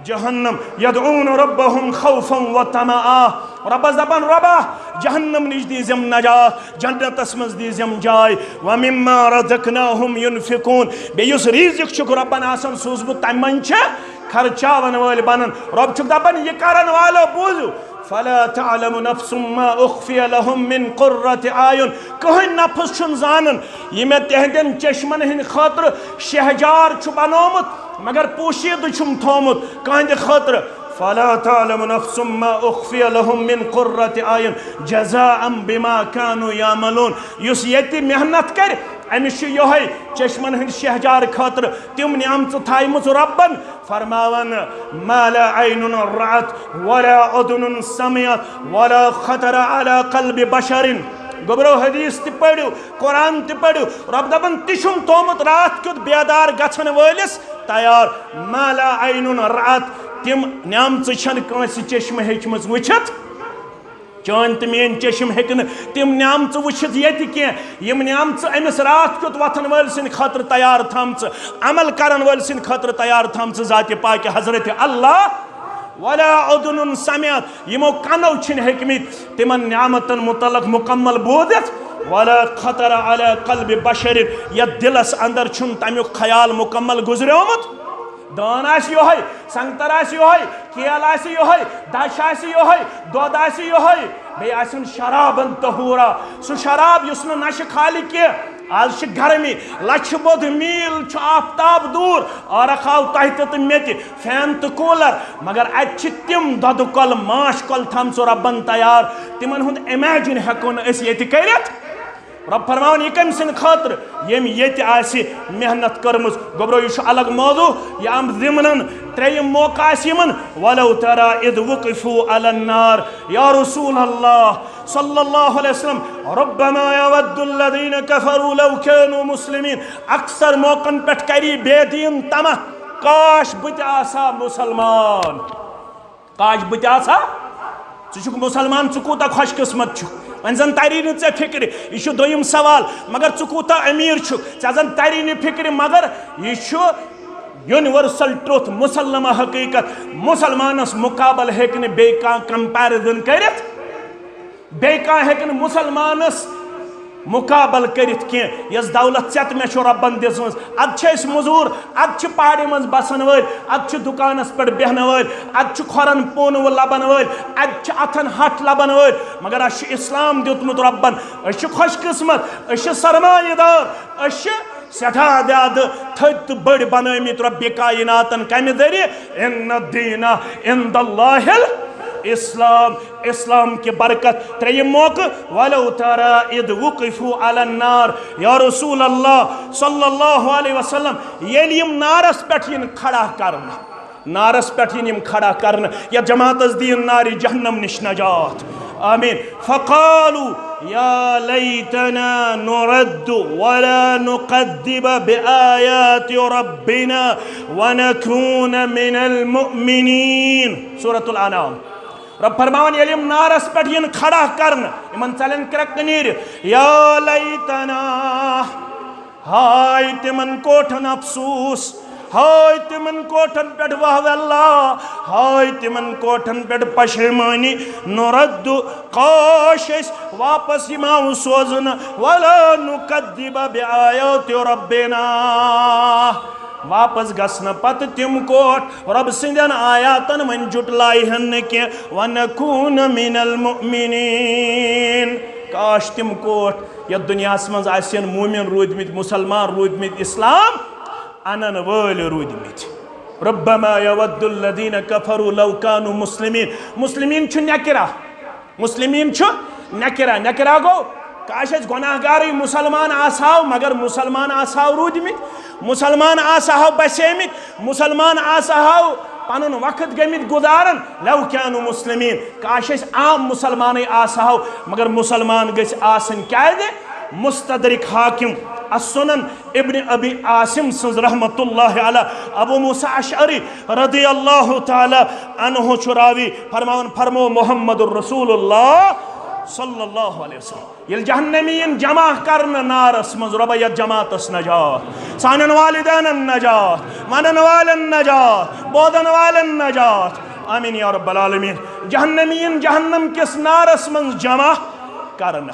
جہنم یدعون ربهم خوفا وطمعا ربس دپان ربا جہنم نش دیزم نجات جنتس مز دیزم جائے ومما رزقناهم ينفقون بیس رزق چھک ربن آسان سوزمت تم من چھ خرچاون ول بنن رب چھک دپان یہ کرن والو بوزو فلا تعلم نفس ما اخفي لهم من قرة اعين کہن نفس چھن زانن یہ میں تہندن چشمن ہن خاطر شہجار چھ بنومت مگر پوشید چھم تھومت کہند خاطر فلا تعلم نفس ما اخفي لهم من قرة اعين جزاء بما كانوا يعملون یس یتی محنت کر امس یہ چشمن ہند شہجار خاطر تم نعمت تھائمت ربن فرماون ما لا عین رأت ولا اذن سمعت ولا خطر على قلب بشر گبرو حدیث تہ پڑھو قرآن تہ پڑھو رب دپان تشم تومت رات کیت بیدار گھن ولس تیار ما لا عین رأت تم نعمت چھن کنس چشم ہیچمت وچھت چان تو مین چشم ہیکن تم نعمت وچھت یہ کی یم نعمت امس رات کیت وتھن ول سن خاطر تیار تھامچ عمل کرن ول سن خاطر تیار تھامچ ذات پاک حضرت اللہ ولا اذن سمعت یمو کنو چھن ہیکمت تمن نعمتن متعلق مکمل بودت ولا خطر على قلب بشر یا دلس اندر چھن تمیک خیال مکمل گزریومت دان آس یہ سنگتر آس یہ کیل آس یہ دش آس یہ دود آس یہ بی آسن شرابن طہورا سو شراب یس نشہ خالی کی آج گرمی لچھ بود میل آفتاب دور اور رکھاو تہ تو میت فین تو کولر مگر اتہ تم دود کل ماش کل تھم سو ربن تیار تمن ہند امیجن ہیکو اس یہ کرت رب فرمان یہ کم سن خاطر یم یہ آسی محنت کرمز گبرو یہ الگ موضوع یہ ام ضمنن تریم موقع یمن ولو ترى اذ وقفوا على النار یا رسول اللہ صلی اللہ علیہ وسلم ربما يود الذين كفروا لو كانوا مسلمین اکثر موقع پٹ کری بے دین تمہ کاش بت آسا مسلمان کاش بت آسا ژٕ مسلمان ژٕ کوٗتاہ خوش قسمت چھُکھ وۄنۍ زن تری نہٕ ژےٚ فکرِ یہِ چھُ دوٚیِم سوال مگر ژٕ کوٗتاہ أمیٖر چھُکھ ژےٚ زن تری نہٕ فکرِ مگر یہِ چھُ یونیورسل ٹروتھ مسلمہ حقیقت مسلمانس مقابل ہیٚکہِ نہٕ بیٚیہِ کانٛہہ کمپیرزن کٔرِتھ بیٚیہِ کانٛہہ ہیٚکہِ نہٕ مسلمانس مقابل کرت کی یس دولت ژےٚ تہٕ مےٚ چھُ رۄبن دِژمٕژ ادٕ چھِ أسۍ موٚزوٗر ادٕ چھِ پہاڑِ منٛز بسن وٲلۍ ادٕ چھِ دُکانس پٮ۪ٹھ بیٚہنہٕ وٲلۍ ادٕ چھِ کھۄرن پونہٕ لبن وٲلۍ ادٕ چھِ اتھن ہٹھ لبن وٲلۍ مگر اسہِ چھُ اسلام دیُتمُت رۄبن أسۍ چھِ خوش قسمت أسۍ چھِ سرمایہ دار أسۍ چھِ سٹھاہ زیادٕ تھٔدۍ تہٕ بٔڑۍ بنٲومٕتۍ رۄبہِ کایناتن کمہِ ذٔریعہٕ ان الدیٖن عند اللہ اسلام اسلام کی برکت تریم موقع ولو ترى اذ وقفوا على النار یا رسول اللہ صلی اللہ علیہ وسلم یلیم نارس پٹھ ین کھڑا کرنا نارس پٹھ ین کھڑا کرنا یا جماعت از دین ناری جہنم نش نجات آمین فقالوا یا لیتنا نرد ولا نقذب بآیات ربنا ونکون من المؤمنین سورة الانعام رب فرماون یلیم نارس پٹھ ین کھڑا کرن یمن چلن کرک نیر یا لیتنا ہائے تمن کوٹھن افسوس ہائے تمن کوٹھن پٹھ واہ اللہ ہائے تمن کوٹھن پٹھ پشیمانی نرد کاش اس واپس یماو سوزن ولا نکذب بآیات ربنا واپس گسن پت تم کوٹ رب سندین آیاتن من جٹلائی ہن کی ونکون من المؤمنین کاش تم کوٹ یا دنیا اسمنز آسین مومن رودمت مسلمان رودمت اسلام انن ول رودمت ربما يود الذين كفروا لو كانوا مسلمين مسلمین چھ نکرہ مسلمین چھ نکرہ گو کاش اس گناہگاری مسلمان آساو مگر مسلمان آساو رودمت مسلمان آساو بسیمت مسلمان آساو پنن وقت گمت گزارن لو كانوا مسلمین کاش اس عام مسلمان آساو مگر مسلمان گس آسن کیا دے مستدرک حاکم السنن ابن ابی عاصم سنز رحمت اللہ علی ابو موسیٰ اشعری رضی اللہ تعالی عنہ چراوی فرماون فرمو محمد الرسول اللہ صلی اللہ علیہ وسلم یل جہنمین جمع کرن نارس مز رب یت جماعتس نجات سانن والدین نجات منن والن نجات بودن والن نجات آمین یا رب العالمین جہنمین جہنم کس نارس من جمع کرن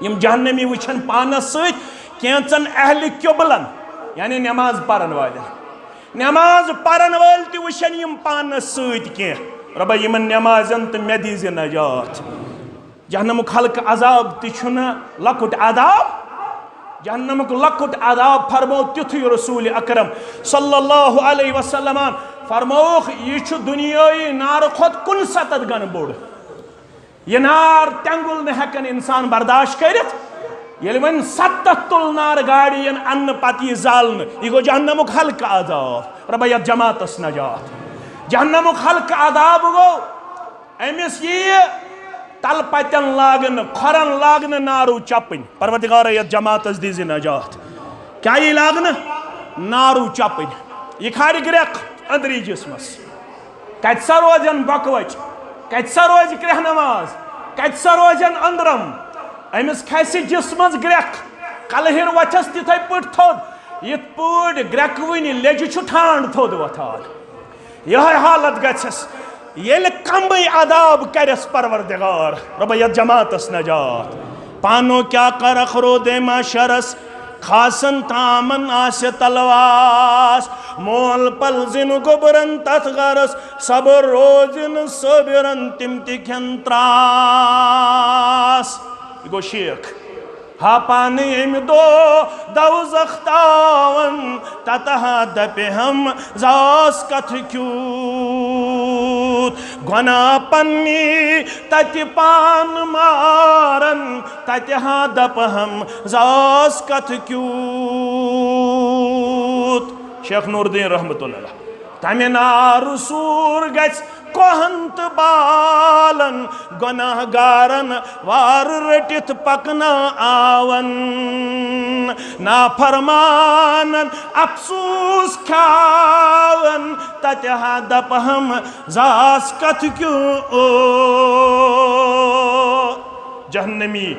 یم جہنمی وچھن پانس سۭتۍ کینژن اہل قبلن یعنی نماز پرن والن نماز پرن وٲلۍ تہِ وٕچھن یم پانس سۭتۍ کینٛہہ رۄبا یمن نمازن تہٕ مےٚ دیٖزِ نجات جہنمُک حلقہ عذاب تہِ چھُنہٕ لۄکُٹ عذاب جہنمُک لۄکُٹ عذاب فرمو تیُتھُے رسول اکرم صلی اللہ علیہ وسلم فرمووُکھ یہِ چھُ دُنیٲیی نارٕ کھۄتہٕ 69 گنہٕ بوٚڑ یہ نار تینگل نہ ہیکن انسان برداشت کرت یل ون 70 تل نار گاڑی ان پتہ یہ زالن یہ گو جہنمک حلقہ عذاب رب یت جماعتس نجات جہنمک حلقہ عذاب گو امس یہ تل پتن لاگن کھرن لاگن نارو چپن پروردگار یت جماعتس دیز نجات کیا یہ لاگن نارو چپن یہ کھاڑ گریک اندری جسمس کت سا روزن بکوچ کت سا روز کرہ نماز کت سا روزن اندرم امس کھسی جسمس گریک کلہر وچھس تتھے پٹ تھود یت پٹ گریک ونی لیج چھ ٹھانڈ تھود وتھان یہ حالت گژھس یل کمبئی عذاب کرس پروردگار رب یت جماعتس نجات پانو کیا کرخ رو دے معاشرس خاصن تامن آس تلواس مول پلزن گبرن تت غرس صبر روزن صبرن تم تکھن تراس یہ گو شیخ ہا پانی ام دو دوزخ تاون تتہا دپی ہم زاس کتھ کیوت گناہ پنی تت پان مارن تتہا دپ ہم زاس کتھ کیوت شیخ نور الدین رحمت اللہ تمہ نار سور گژھ کوہنت بالن گناہ گارن وار رٹت پکنا آون نافرمانن افسوس کھاون تتہا دپ ہم زاس کتھ کیوں جہنمی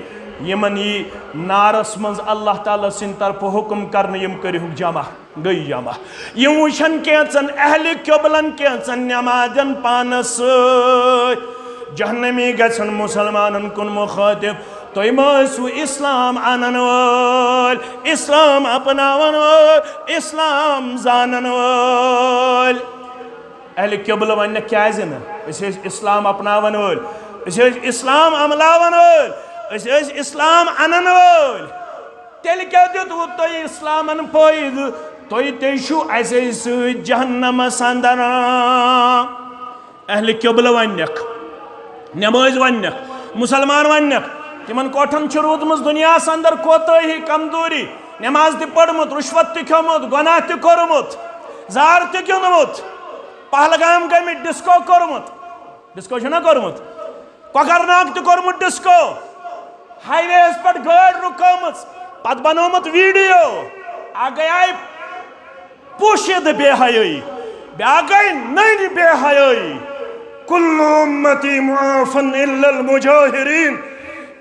یمن یہ نارس منز اللہ تعالیٰ سن طرف حکم کرنے یم کرہک جمع گئی جمع یم وچھن کینچن اہل قبلن کینچن نمازن پانس جہنمی گژھن مسلمانن کن مخاطب تُہۍ ما ٲسوٕ اسلام انن وٲلۍ اسلام اپناون وٲلۍ اسلام زانن وٲلۍ اہل قبلہ وننکھ کیازِ نہٕ أسۍ ٲسۍ اسلام اپناون وٲلۍ أسۍ ٲسۍ اسلام عملاون وٲلۍ أسۍ ٲسۍ اسلام انن وٲلۍ تیٚلہِ کیٛاہ دیُتوٕ تۄہہِ اسلامن فٲیدٕ تُہۍ تے چھُو اسے سۭتۍ جہنمس اندر اہل قبلہ وننکھ نماز وننکھ مسلمان وننکھ تمن کوٹھن چھ روٗدمٕژ دُنیاہس اندر کوتٲہی کمزوری نماز تہِ پٔرمٕژ رُشوت تہِ کھیوٚمُت گۄناہ تہِ کوٚرمُت زار تہِ گِنٛدمُت پہلگام گٔمٕتۍ ڈِسکو کوٚرمُت ڈِسکو چھُنا کوٚرمُت کۄکرناگ تہِ کوٚرمُت ڈِسکو ہائی ویز پٮ۪ٹھ گٲڑۍ رُکٲومٕژ پتہٕ بنوومُت ویٖڈیو اکھ گٔیے پوٗشِد بے حیٲیی بیٛاکھ گٔے نٔنۍ بے حیٲیی کُلُّ اُمتی معافن الا المجاہرین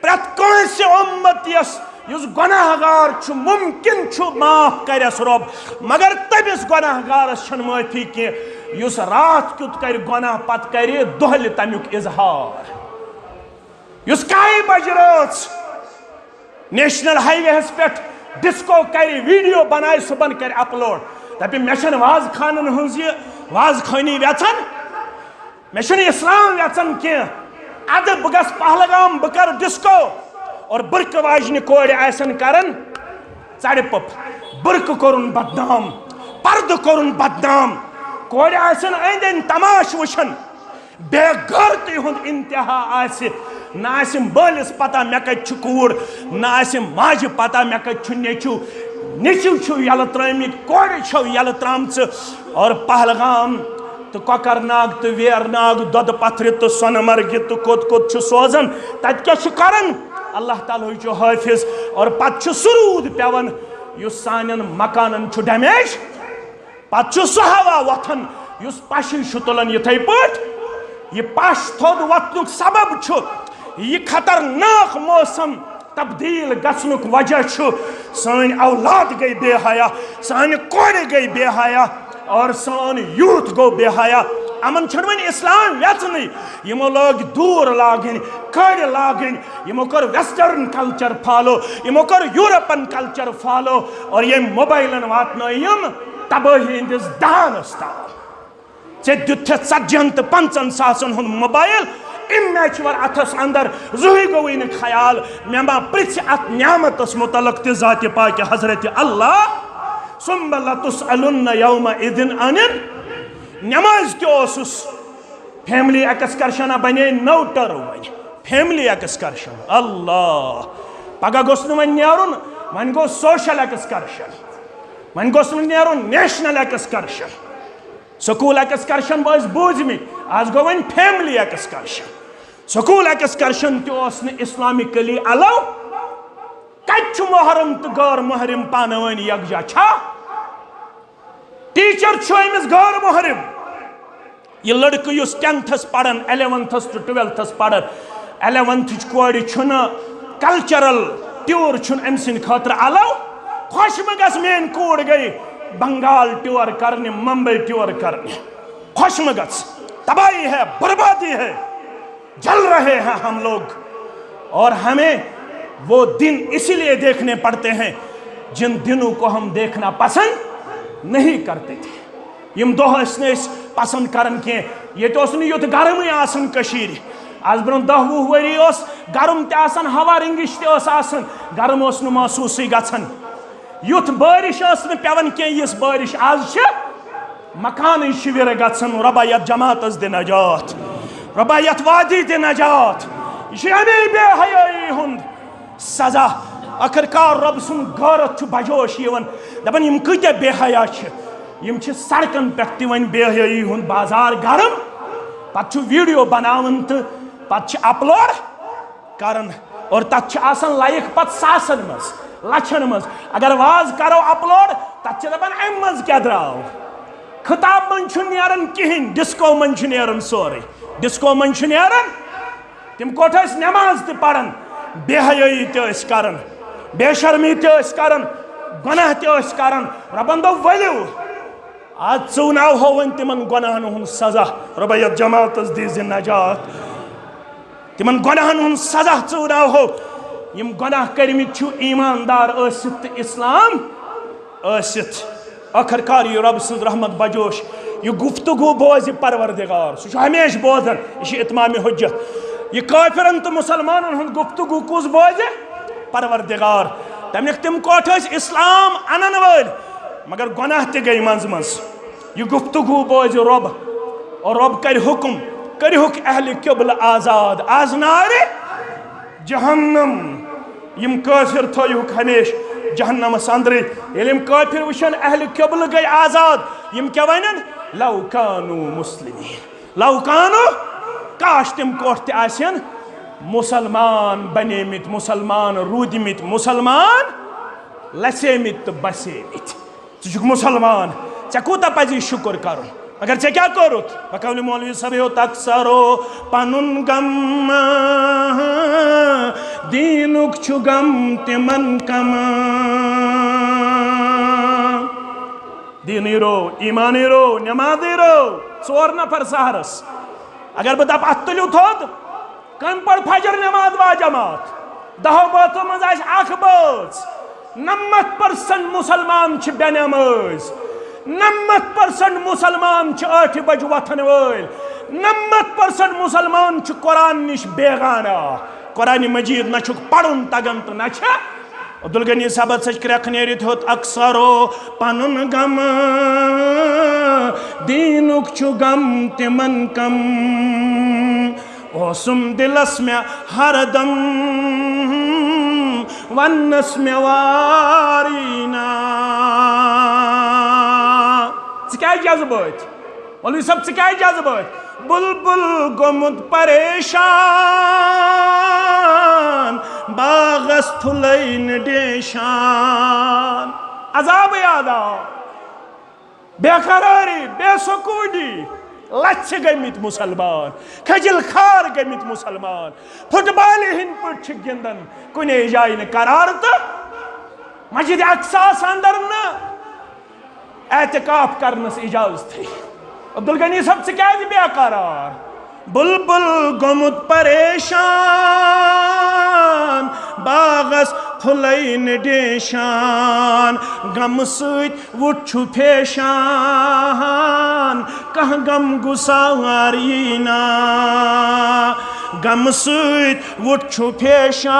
پرٛٮ۪تھ کٲنٛسہِ اُمتیس یُس گۄناہ گار چھُ مُمکِن چھُ معاف کرٮ۪س رۄب مگر تٔمِس گۄناہ گارس چھنہٕ معٲفی کینٛہہ یُس راتھ کیُتھ کرِ گۄناہ پتہٕ کرِ دۄہلہِ تمیُک اظہار یُس کاہہِ بجہِ رٲژ نیشنل ہائی ویس پٮ۪ٹھ ڈِسکو کرِ ویٖڈیو بنایہِ صُبحن کرِ اپلوڈ دپہِ مےٚ چھنہٕ وازٕ خانن ہٕنٛز یہِ وازٕ خٲنی ویژھان مےٚ چھُنہٕ اسلام ویژھان کینٛہہ ادٕ بہٕ گژھٕ پہلگام بہٕ کرٕ ڈِسکو اور بُرکہٕ واجنہِ کورِ آسن کران ژرِ پوٚپ بُرکہٕ کوٚرُن بدنام پردٕ کوٚرُن بدنام کورِ آسن أنٛدۍ أنٛدۍ تماش وٕچھان بے غٲرتی ہُنٛد انتہا آسہِ نہ آسہِ مٲلِس پتہ مےٚ کتہِ چھُ کوٗر نہ آسہِ ماجہِ پتہ مےٚ کتہِ چھُ نیٚچوٗ نیٚچِو چھِو یلہٕ ترٛٲمٕتۍ کورِ چھَو یلہٕ ترٛامژٕ اور پہلگام تہٕ کۄکرناگ تہٕ ویرناگ دۄدٕ پتھرِ تہٕ سۄنہٕ مرگہِ تہٕ کوٚت کوٚت چھُ سوزان تتہِ کیٛاہ چھُ کران اللہ تعالیٰ ہٕے چھُ حٲفِظ اور پتہٕ چھُ سُہ روٗد پیٚوان یُس سانٮ۪ن مکانن چھُ ڈیمیج پتہٕ چھُ سُہ ہوا وۄتھان یُس پشہِ چھُ تُلان یِتھے پٲٹھۍ یہ پش تھوٚد وۄتھنُک سبب چھُ یہ خطرناک موسم تبدیل گژھنُک وجہ چھُ سٲنۍ اولاد گئی بے حیا، سانہِ کورِ گئی بے حیا اور سون یوتھ گو بے حیا. امن چھنہٕ وۄنۍ اسلام ویژنٕے، یمو لٲگۍ دوٗر لاگٕنۍ، کٔرۍ لاگٕنۍ، یمو کٔر ویسٹرن کلچر فالو، یمو کٔر یورپن کلچر فالو اور ییٚمۍ موبایلن واتنٲے یِم تبٲہی ہٕنٛدِس دانس تام. ژےٚ دِتتھ 40 تہٕ 50 ساسن ہُنٛد موبایل امیچور اتھس اندر، زٕہٕے گوٚوٕے نہٕ خیال مےٚ ما پرٛژھِ اتھ نعمتس متعلق تہِ ذاتِ پاکہِ حضرت اللہ ثم لتسألن یومئذ عن. نماز تہِ اوسُس، فیملی ایکسکرشن بنے نو ٹرم وۄنۍ، فیملی ایکسکرشن. اللہ پگہ گوٚژھ نہٕ وۄنۍ نیرُن، وۄنۍ گوٚو سوشل ایکسکرشن، وۄنۍ گوٚژھ نہٕ نیرُن نیشنل ایکسکرشن. سکول ایکسکرشن ٲسۍ بوٗزمٕتۍ، آز گوٚو وۄنۍ فیملی ایکسکرشن. سکول ایکسکرشن تہِ اوس نہٕ اسلامکلی الو. کتہِ چھُ محرم تہٕ غٲر محرم پانہٕ ؤنۍ یکجا چھا؟ ٹیچر چھُ أمِس غٲر محرم. یہ لڑکہٕ یُس 10تھس پران، 11تھس تہٕ 12تھس پران، 11تھٕچ کورِ چھُنہٕ کلچرل ٹیوٗر چھُنہٕ أمۍ سٕنٛدِ خٲطرٕ الو. خۄش مہٕ گژھ میٛٲنۍ کوٗر گٔے بنگال ٹیوٗر کرنہِ، ممبئی ٹیوٗر کرنہِ. خۄش مہٕ گژھ، تباہی ہے، بربادی ہے، جل رہے ہیں ہم لوگ. اور ہمیں وہ دن اسی لیے دیکھنے پڑتے ہیں جن دنوں کو ہم دیکھنا پسند نہیں کرتے تھے. یم دۄہ ٲسۍ نہٕ أسۍ پسند کران کینٛہہ. ییٚتہِ اوس نہٕ یُتھ گرمٕے آسان کٔشیٖرِ. آز برٛونٛہہ 10-20 ؤری اوس گرم تہِ آسان، ہوا رنگش تہِ ٲس آسان، گرم اوس نہٕ محسوٗسٕے گژھان. یُتھ بٲرِش ٲس نہٕ پیٚوان کینٛہہ یِژھ بٲرِش آز چھِ. مکانٕے شِوِرٕ گژھان. رۄبا یتھ جماعتس دِ نجات، رۄبا یتھ وادی دِ نجات. یہ چھُ امی بے حیٲیی ہُنٛد سزا. آخر کار رۄب سُنٛد غٲرت چھُ بجوش یِوان، دپان یِم کۭتیاہ بے حیا چھِ. یِم چھِ سڑکن پٮ۪ٹھ تہِ وۄنۍ بے حیٲیی ہُنٛد بازار گرم. پتہٕ چھُ ویڈیو بناوان تہٕ پتہٕ چھِ اپلوڈ کران اور تتھ چھِ آسان لایک پتہٕ ساسن منٛز، لچھن منٛز. اگر واز کرو اپلوڈ تتھ چھِ دپان امہِ منٛز کیٛاہ درٛاو. خطاب منٛز چھُنہٕ نیران کِہیٖنۍ، ڈسکو منٛز چھُ نیران سورُے. ڈسکو منٛز چھُ نیران. تِم کوٚت ٲسۍ نٮ۪ماز تہِ پران، بے حیٲیی تہِ ٲسۍ کران، بے شرمی تہِ ٲسۍ کران، گۄناہ تہِ ٲسۍ کران. رۄبن دوٚپ ؤلِو آز ژٕوناوہو وۄنۍ تِمن گۄناہن ہُنٛد سزا. رۄبا یتھ جماعتس دیٖزِ نجات. تِمن گۄناہن ہُنٛد سزا ژٕوناوہو. یم گۄناہ کٔرمٕتۍ چھُ ایٖماندار ٲسِتھ تہٕ اسلام ٲسِتھ. آخر کار یہِ رۄب سٕنٛز رحمت بجوش. یہ گفتگو بوزِ پروردگار، سُہ چھُ ہمیشہِ بوزان. یہ چھِ اتمامِ حجت. یہ کٲفرن تہٕ مُسلمانن ہُنٛد گفتگو کُس بوزِ؟ پروردگار. تمیُک تِم کوٚٹ ٲسۍ اسلام انن وٲلۍ مگر گۄناہ تہِ گٔے منٛزٕ منٛزٕ. یہ گفتگو بوزِ رۄب اور رۄب کرِ حُکم، کٔرِہُکھ اہلِ قبلہٕ آزاد. آز نارِ جہنم. یم کٲفر تھٲیہُکھ ہمیشہِ جہنمس اندرٕے. ییٚلہِ یم کٲفر وٕچھن اہلِ قبلہٕ گٔے آزاد، یم کیٛاہ ونن؟ لو کانوٗ مسلمیٖن. لو کانوٗ، کاش تِم کوٚٹ تہِ آسن مسلمان بنیمٕتۍ، مسلمان روٗدمٕتۍ، مسلمان لسیمٕتۍ تہٕ بسیمٕتۍ. ژٕ چھُکھ مسلمان، ژےٚ کوٗتاہ پزی شُکر کرُن. مگر ژےٚ کیٛاہ کوٚرُتھ؟ بقول مولوی صٲب ہیوٚت اکثرو پنُن غم، دیٖنُک چھُ غم تِمن کم. دیٖنٕے رو، ایٖمانٕے رو، نٮ۪مازٕے رو. 4 نفر سحرس. اگر بہٕ دپہٕ اتھ تُلِو تھوٚد، کٔمۍ پٔر فجر نٮ۪ماز با جماعت؟ 10 بٲژو منٛز آسہِ اکھ بٲژ. 90% مسلمان چھِ بے نٮ۪مٲزۍ. 90% مسلمان چھِ 8 بجہِ وۄتھن وٲلۍ. 90% مسلمان چھِ قرآن نِش بیگانہ. قرآنِ مجیٖد نہ چھُکھ پرُن تگان تہٕ نہ چھِ. عبدالغنی صاحبت سچ کرٛٮ۪کھ نیرِتھ ہیوٚت اکثرو پنُن غم، دیٖنُک چھُ غم تِمن کم. اوسُم دِلس مےٚ ہردم وننس مےٚ واریٖنا. ژٕ کیٛازِ جذبٲتۍ؟ مولوی صٲب ژٕ کیٛازِ جذبٲتۍ؟ بلبل گوٚمُت پریشان، باغس پھُلے نہٕ ڈیشان. عذابٕے یاد آو، بے قرٲری، بے سکوٗنی، لچھ گمت مسلمان کھجل خار گمت مسلمان فٹ بال ہند پٹ گندن کنے جائے قرار تو مسجد اقصا اندر نا اعتکاف کرنس اجازت تھی عبدالغنی صاحب سے کیا بے قرار بلبل گمت پریشان باغس پھلین ڈیشان غم سۭتۍ وُچھو پھیشان کانٛہہ غم گُسار یینا غم سۭتۍ وُچھو پھیشان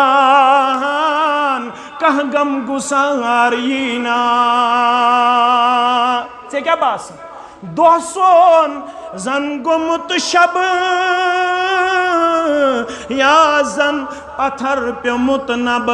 کانٛہہ غم گُسار یینا ژےٚ کیٛاہ باسان دۄہ سون زن گوٚمُت شب یا زن پتھر پیوٚمُت نب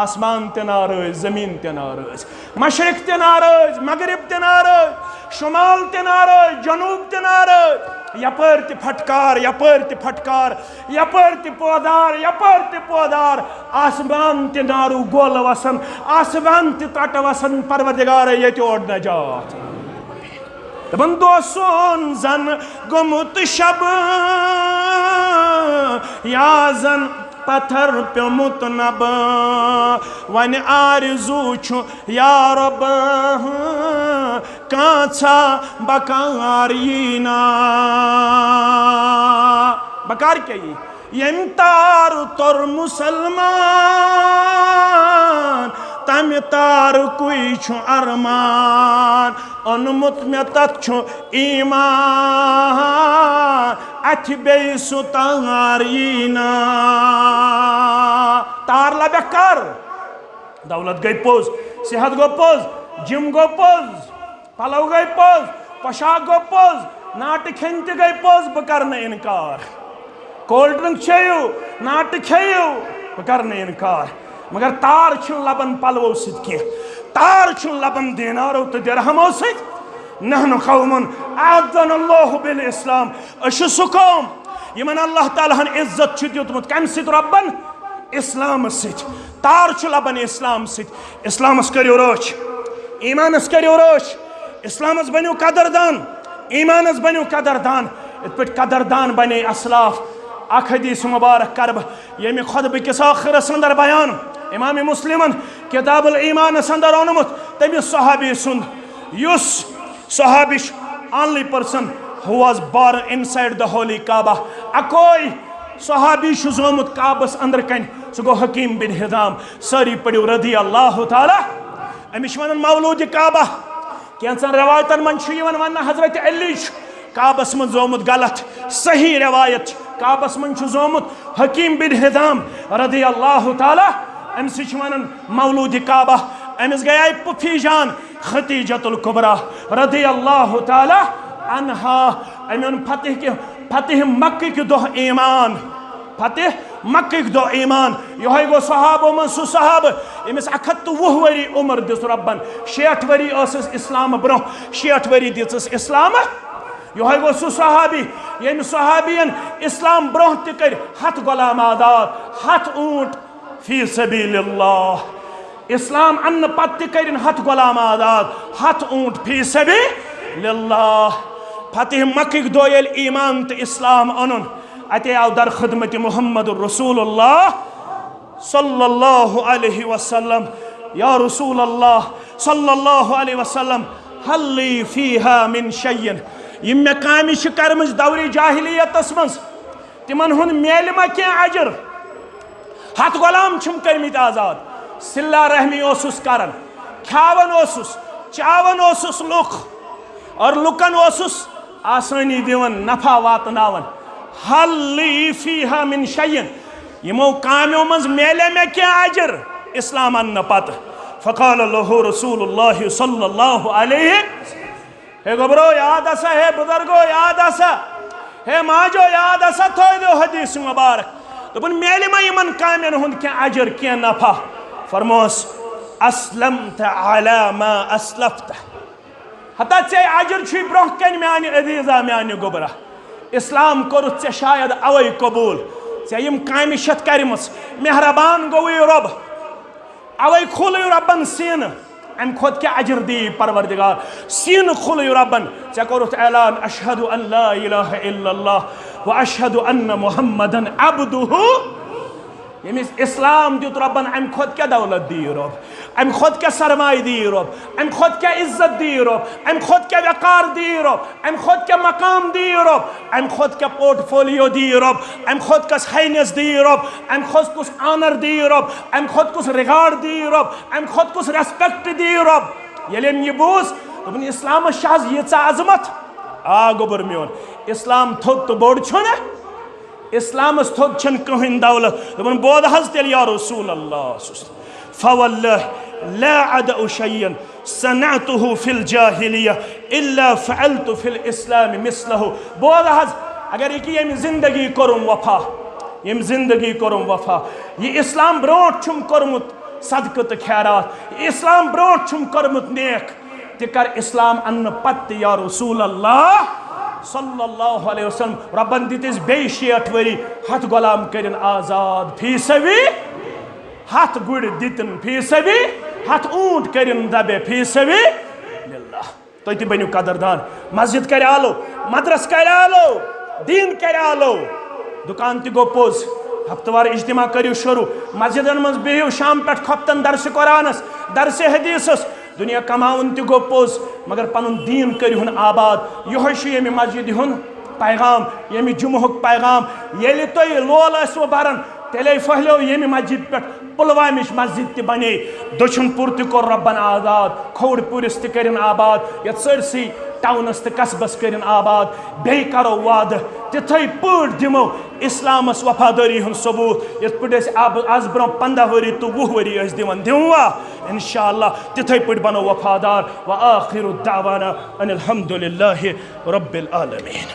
آسمان تہِ ناراض زمین تہِ ناراض مشرق تہِ ناراض مغرب تہِ ناراض شمال تہِ ناراض جنوب تہِ ناراض یپٲرۍ تہِ پھٹکار یپٲرۍ تہِ پھٹکار یپٲرۍ تہِ پودار یپٲرۍ تہِ پودار آسمان تہِ نارو گول وسان آسمان تہِ تٹہٕ وسان پروردگارے ییٚتہِ اوڑ نجات دپان دۄہ سون زن گوٚمُت شب یا زن پتھر پیوٚمُت نب وۄنۍ آرزوٗ چھُ یا رۄب کانٛژھا بکار یینا بکار کیٛاہ یی ییٚمۍ تار توٚر مُسلمان تمہِ تارکُے چھُ ارمان اوٚنمُت مےٚ تتھ چھُ ایٖمان اَتھِ بیٚیہِ سُہ تار یینا تار لبیٚکھ کر دولت گٔے پوٚز صحت گوٚو پوٚز جِم گوٚو پوٚز پلو گٔے پوٚز پۄشاک گوٚو پوٚز ناٹہٕ کھیٚنۍ تہِ گٔے پوٚز بہٕ کرٕ نہٕ اِنکار کولڈ ڈرٛنٛک چیٚیِو ناٹہٕ کھیٚیِو بہٕ کرٕ نہٕ اِنکار مگر تار چھُنہٕ لبن پلوو سۭتۍ کینٛہہ تار چھُنہٕ لبن دینارو تہٕ درہمو سۭتۍ نحن قومن اعزنا اللہ بالاسلام أسۍ چھِ سُہ قوم یِمن اللہ تعالیٰ ہن عزت چھُ دیُتمُت کمہِ سۭتۍ رۄبن اسلامس سۭتۍ تار چھُ لبن اسلام سۭتۍ اسلامس کٔرِو رٲچھ ایٖمانس کٔرِو رٲچھ اسلامس بنِو قدردان ایٖمانس بنِو قدردان یِتھ پٲٹھۍ قدردان بنے اسلاف اکھ حدیث مبارک کرٕ بہٕ ییٚمہِ خۄطبہٕ کِس ٲخرس اندر بیان امام مسلمن کتاب الایمانس اندر اوٚنمُت تٔمِس صحابی سُنٛد یُس صحابی چھُ only person who was born inside the holy Kaaba اکوے صحابی چھُ زومُت کعبس اندر کنہِ سُہ گوٚو حکیم بن حزام سٲری پٔرِو رضی اللہ تعالیٰ أمِس چھِ ونان مولوٗدِ کعبہ کینٛژن رٮ۪وایتن منٛز چھُ یِوان وننہٕ حضرت علی چھُ کعبس منٛز زومُت غلط صحیح رٮ۪وایت چھِ کعبس منٛز چھُ زومُت حکیم بن حزام رضی اللہ تعالیٰ أمسٕے چھِ ونان مولوٗدِ کعبہ أمِس گٔیے پُفی جان ختیجۃ الکبریٰ رضی اللہ تعالیٰ عنہا أمۍ اوٚن فتح مکٕکۍ دۄہ ایٖمان فتح مکٕکۍ دۄہ ایٖمان یِہوٚے گوٚو صحابو منٛز سُہ صحابہٕ ییٚمِس 120 ؤری عمر دِژ رۄبن 60 ؤری ٲسٕس اِسلامہٕ برونٛہہ 60 ؤری دِژٕس اِسلامہٕ یِہوٚے گوٚو سُہ صحابی ییٚمہِ صحابین اِسلام برونٛہہ تہِ کٔرۍ 100 غلام آزاد 100 اوٗنٹ فی سبیل اللہ اسلام اننہٕ پتہٕ تہِ کٔرِن 100 غلام آزاد 100 اوٗنٹ فی سبیل اللہ فتح مکٕکۍ دۄہ ییٚلہِ ایٖمان تہٕ اسلام اوٚنُن اتے آو در خدمت محمد رسول اللہ صلی اللہ علیہ وسلم یا رسول اللہ صلی اللہ علیہ وسلم حل لی فیہا من شیئن یم مےٚ کامہِ چھِ کَرمٕژ دورِ جاہلیتس منٛز تِمن ہُنٛد میلہِ ما کینٛہہ اجر 100 غلام چھِم کٔرمٕتۍ آزاد صلہ رحمی اوسُس کران کھیاوان اوسُس چاوان اوسُس لُکھ اور لُکن اوسُس آسٲنی دِوان نفع واتناوان حل لی فیہا من شیئن یِمو کامیو منٛز میلے مےٚ کینٛہہ اجر اسلام اننہٕ پتہٕ فقال لہو رسول اللہ صلی اللہ علیہ ہے گوبرو یاد آسا ہے بزرگو یاد آسا ہے ماجو یاد آسا تھوڑ دو حدیث مبارک دپن میلہِ ما یِمن کامین ہُنٛد کینٛہہ اجر کینٛہہ نفع فرموس اسلمت علی ما اسلفت ہتا ژےٚ اجر چھُے برونٛہہ کَنہِ میانہِ عزیزا میانہِ گوبرا اسلام کوٚرُتھ ژےٚ شاید اوے قبوٗل ژےٚ یِم کامہِ چھَتھ کَرِمٕژ مہربان گوٚوُے رۄب اوے کھوٗلٕے رۄبن سیٖنہٕ ام خود کیا اجر دی پروردگار سین کھل ربن ژےٚ کوٚرُتھ اعلان اشہدُ ان لا الہ الا اللہ و اشہدُ ان محمدن عبدہ ییٚمِس اسلام دیُت ربن ام خود کیا دولت دی رب ام خود کیا سرمایہ دی رب ام خود کیا عزت دی رب ام خود کیا وقار دی رب ام خود کیا مقام دی رب ام خود کیا پورٹ فولیو دی رب ام خود کس ہائنس دی رب ام خود کس آنر دی رب ام خود کس ریگارڈ دی رب ام خود کس ریسپیکٹ دی رب ییٚلہِ أمۍ یہِ بوٗز دوٚپُن اسلامس چھِ آز ییٖژاہ عظمت گوٚبُر میون اسلام تھوٚد تہٕ بوٚڑ چھُنہ اسلامس تھوٚد چھنہٕ کٕہٕنۍ دولت دوٚپُن بود حظ تیٚلہِ یا رسول اللہ فواللہ لا أدع شيئا صنعته في الجاهلية إلا فعلت في الإسلام مثله بود حظ اگر یہِ ییٚمہِ زندگی کوٚرُم وفا ییٚمہِ زندگی کوٚرُم وفا یہِ اسلام برونٛٹھ چھُم کوٚرمُت صدقہ تہٕ خیرات یہِ اسلام برونٛٹھ چھُم کوٚرمُت نیک تہِ کر اسلام اننہٕ پتہٕ تہِ یا رسول اللہ صلی اللہ علیہ وسلم ربن دِتِس بیٚیہِ 60 ؤری 100 غلام کٔرِن آزاد فی سبی 100 گُرۍ دِتِن فی سبی 100 اونٹ کٔرِن دبے فی سبی للہ تُہۍ تہِ بٔنِو قدردان مسجد کرِ آلو مدرس کرِ آلو دین کرِ آلو دکان تہِ گوٚو پوٚز ہفتوار اجتماع کٔرِو شروع مسجدن منٛز بِہِو شام پٮ۪ٹھ کھۄفتن درسِ قرآنس درسِ حدیثس دنیا کماوُن تہِ گوٚو پوٚز مگر پنُن دیٖن کٔرِہُن آباد یِہوے چھُ ییٚمہِ مسجد ہُنٛد پیغام ییٚمہِ جُمعُک پیغام ییٚلہِ تُہۍ لول ٲسوٕ بران تیٚلے پھہلیو ییٚمہِ مسجد پٮ۪ٹھ پُلوامِچ مسجد تہِ بنے دٔچھُن پوٗر تہِ کوٚر رۄبن آزاد کھوٚوٕر پوٗرِس تہِ کٔرِن آباد یتھ سٲرسٕے ٹاونس تہٕ قصبس کٔرِن آباد بیٚیہِ کرو وعدٕ تِتھٕے پٲٹھۍ دِمو اسلامس وفادٲری ہُنٛد ثبوٗت یِتھ پٲٹھۍ أسۍ آز برونٛہہ 15 ؤری تہٕ 20 ؤری ٲسۍ دِوان دِموا انشاءاللہ تِتھٕے پٲٹھۍ بنو وفادار وآخر دعوانا ان الحمد للہ رب العالمین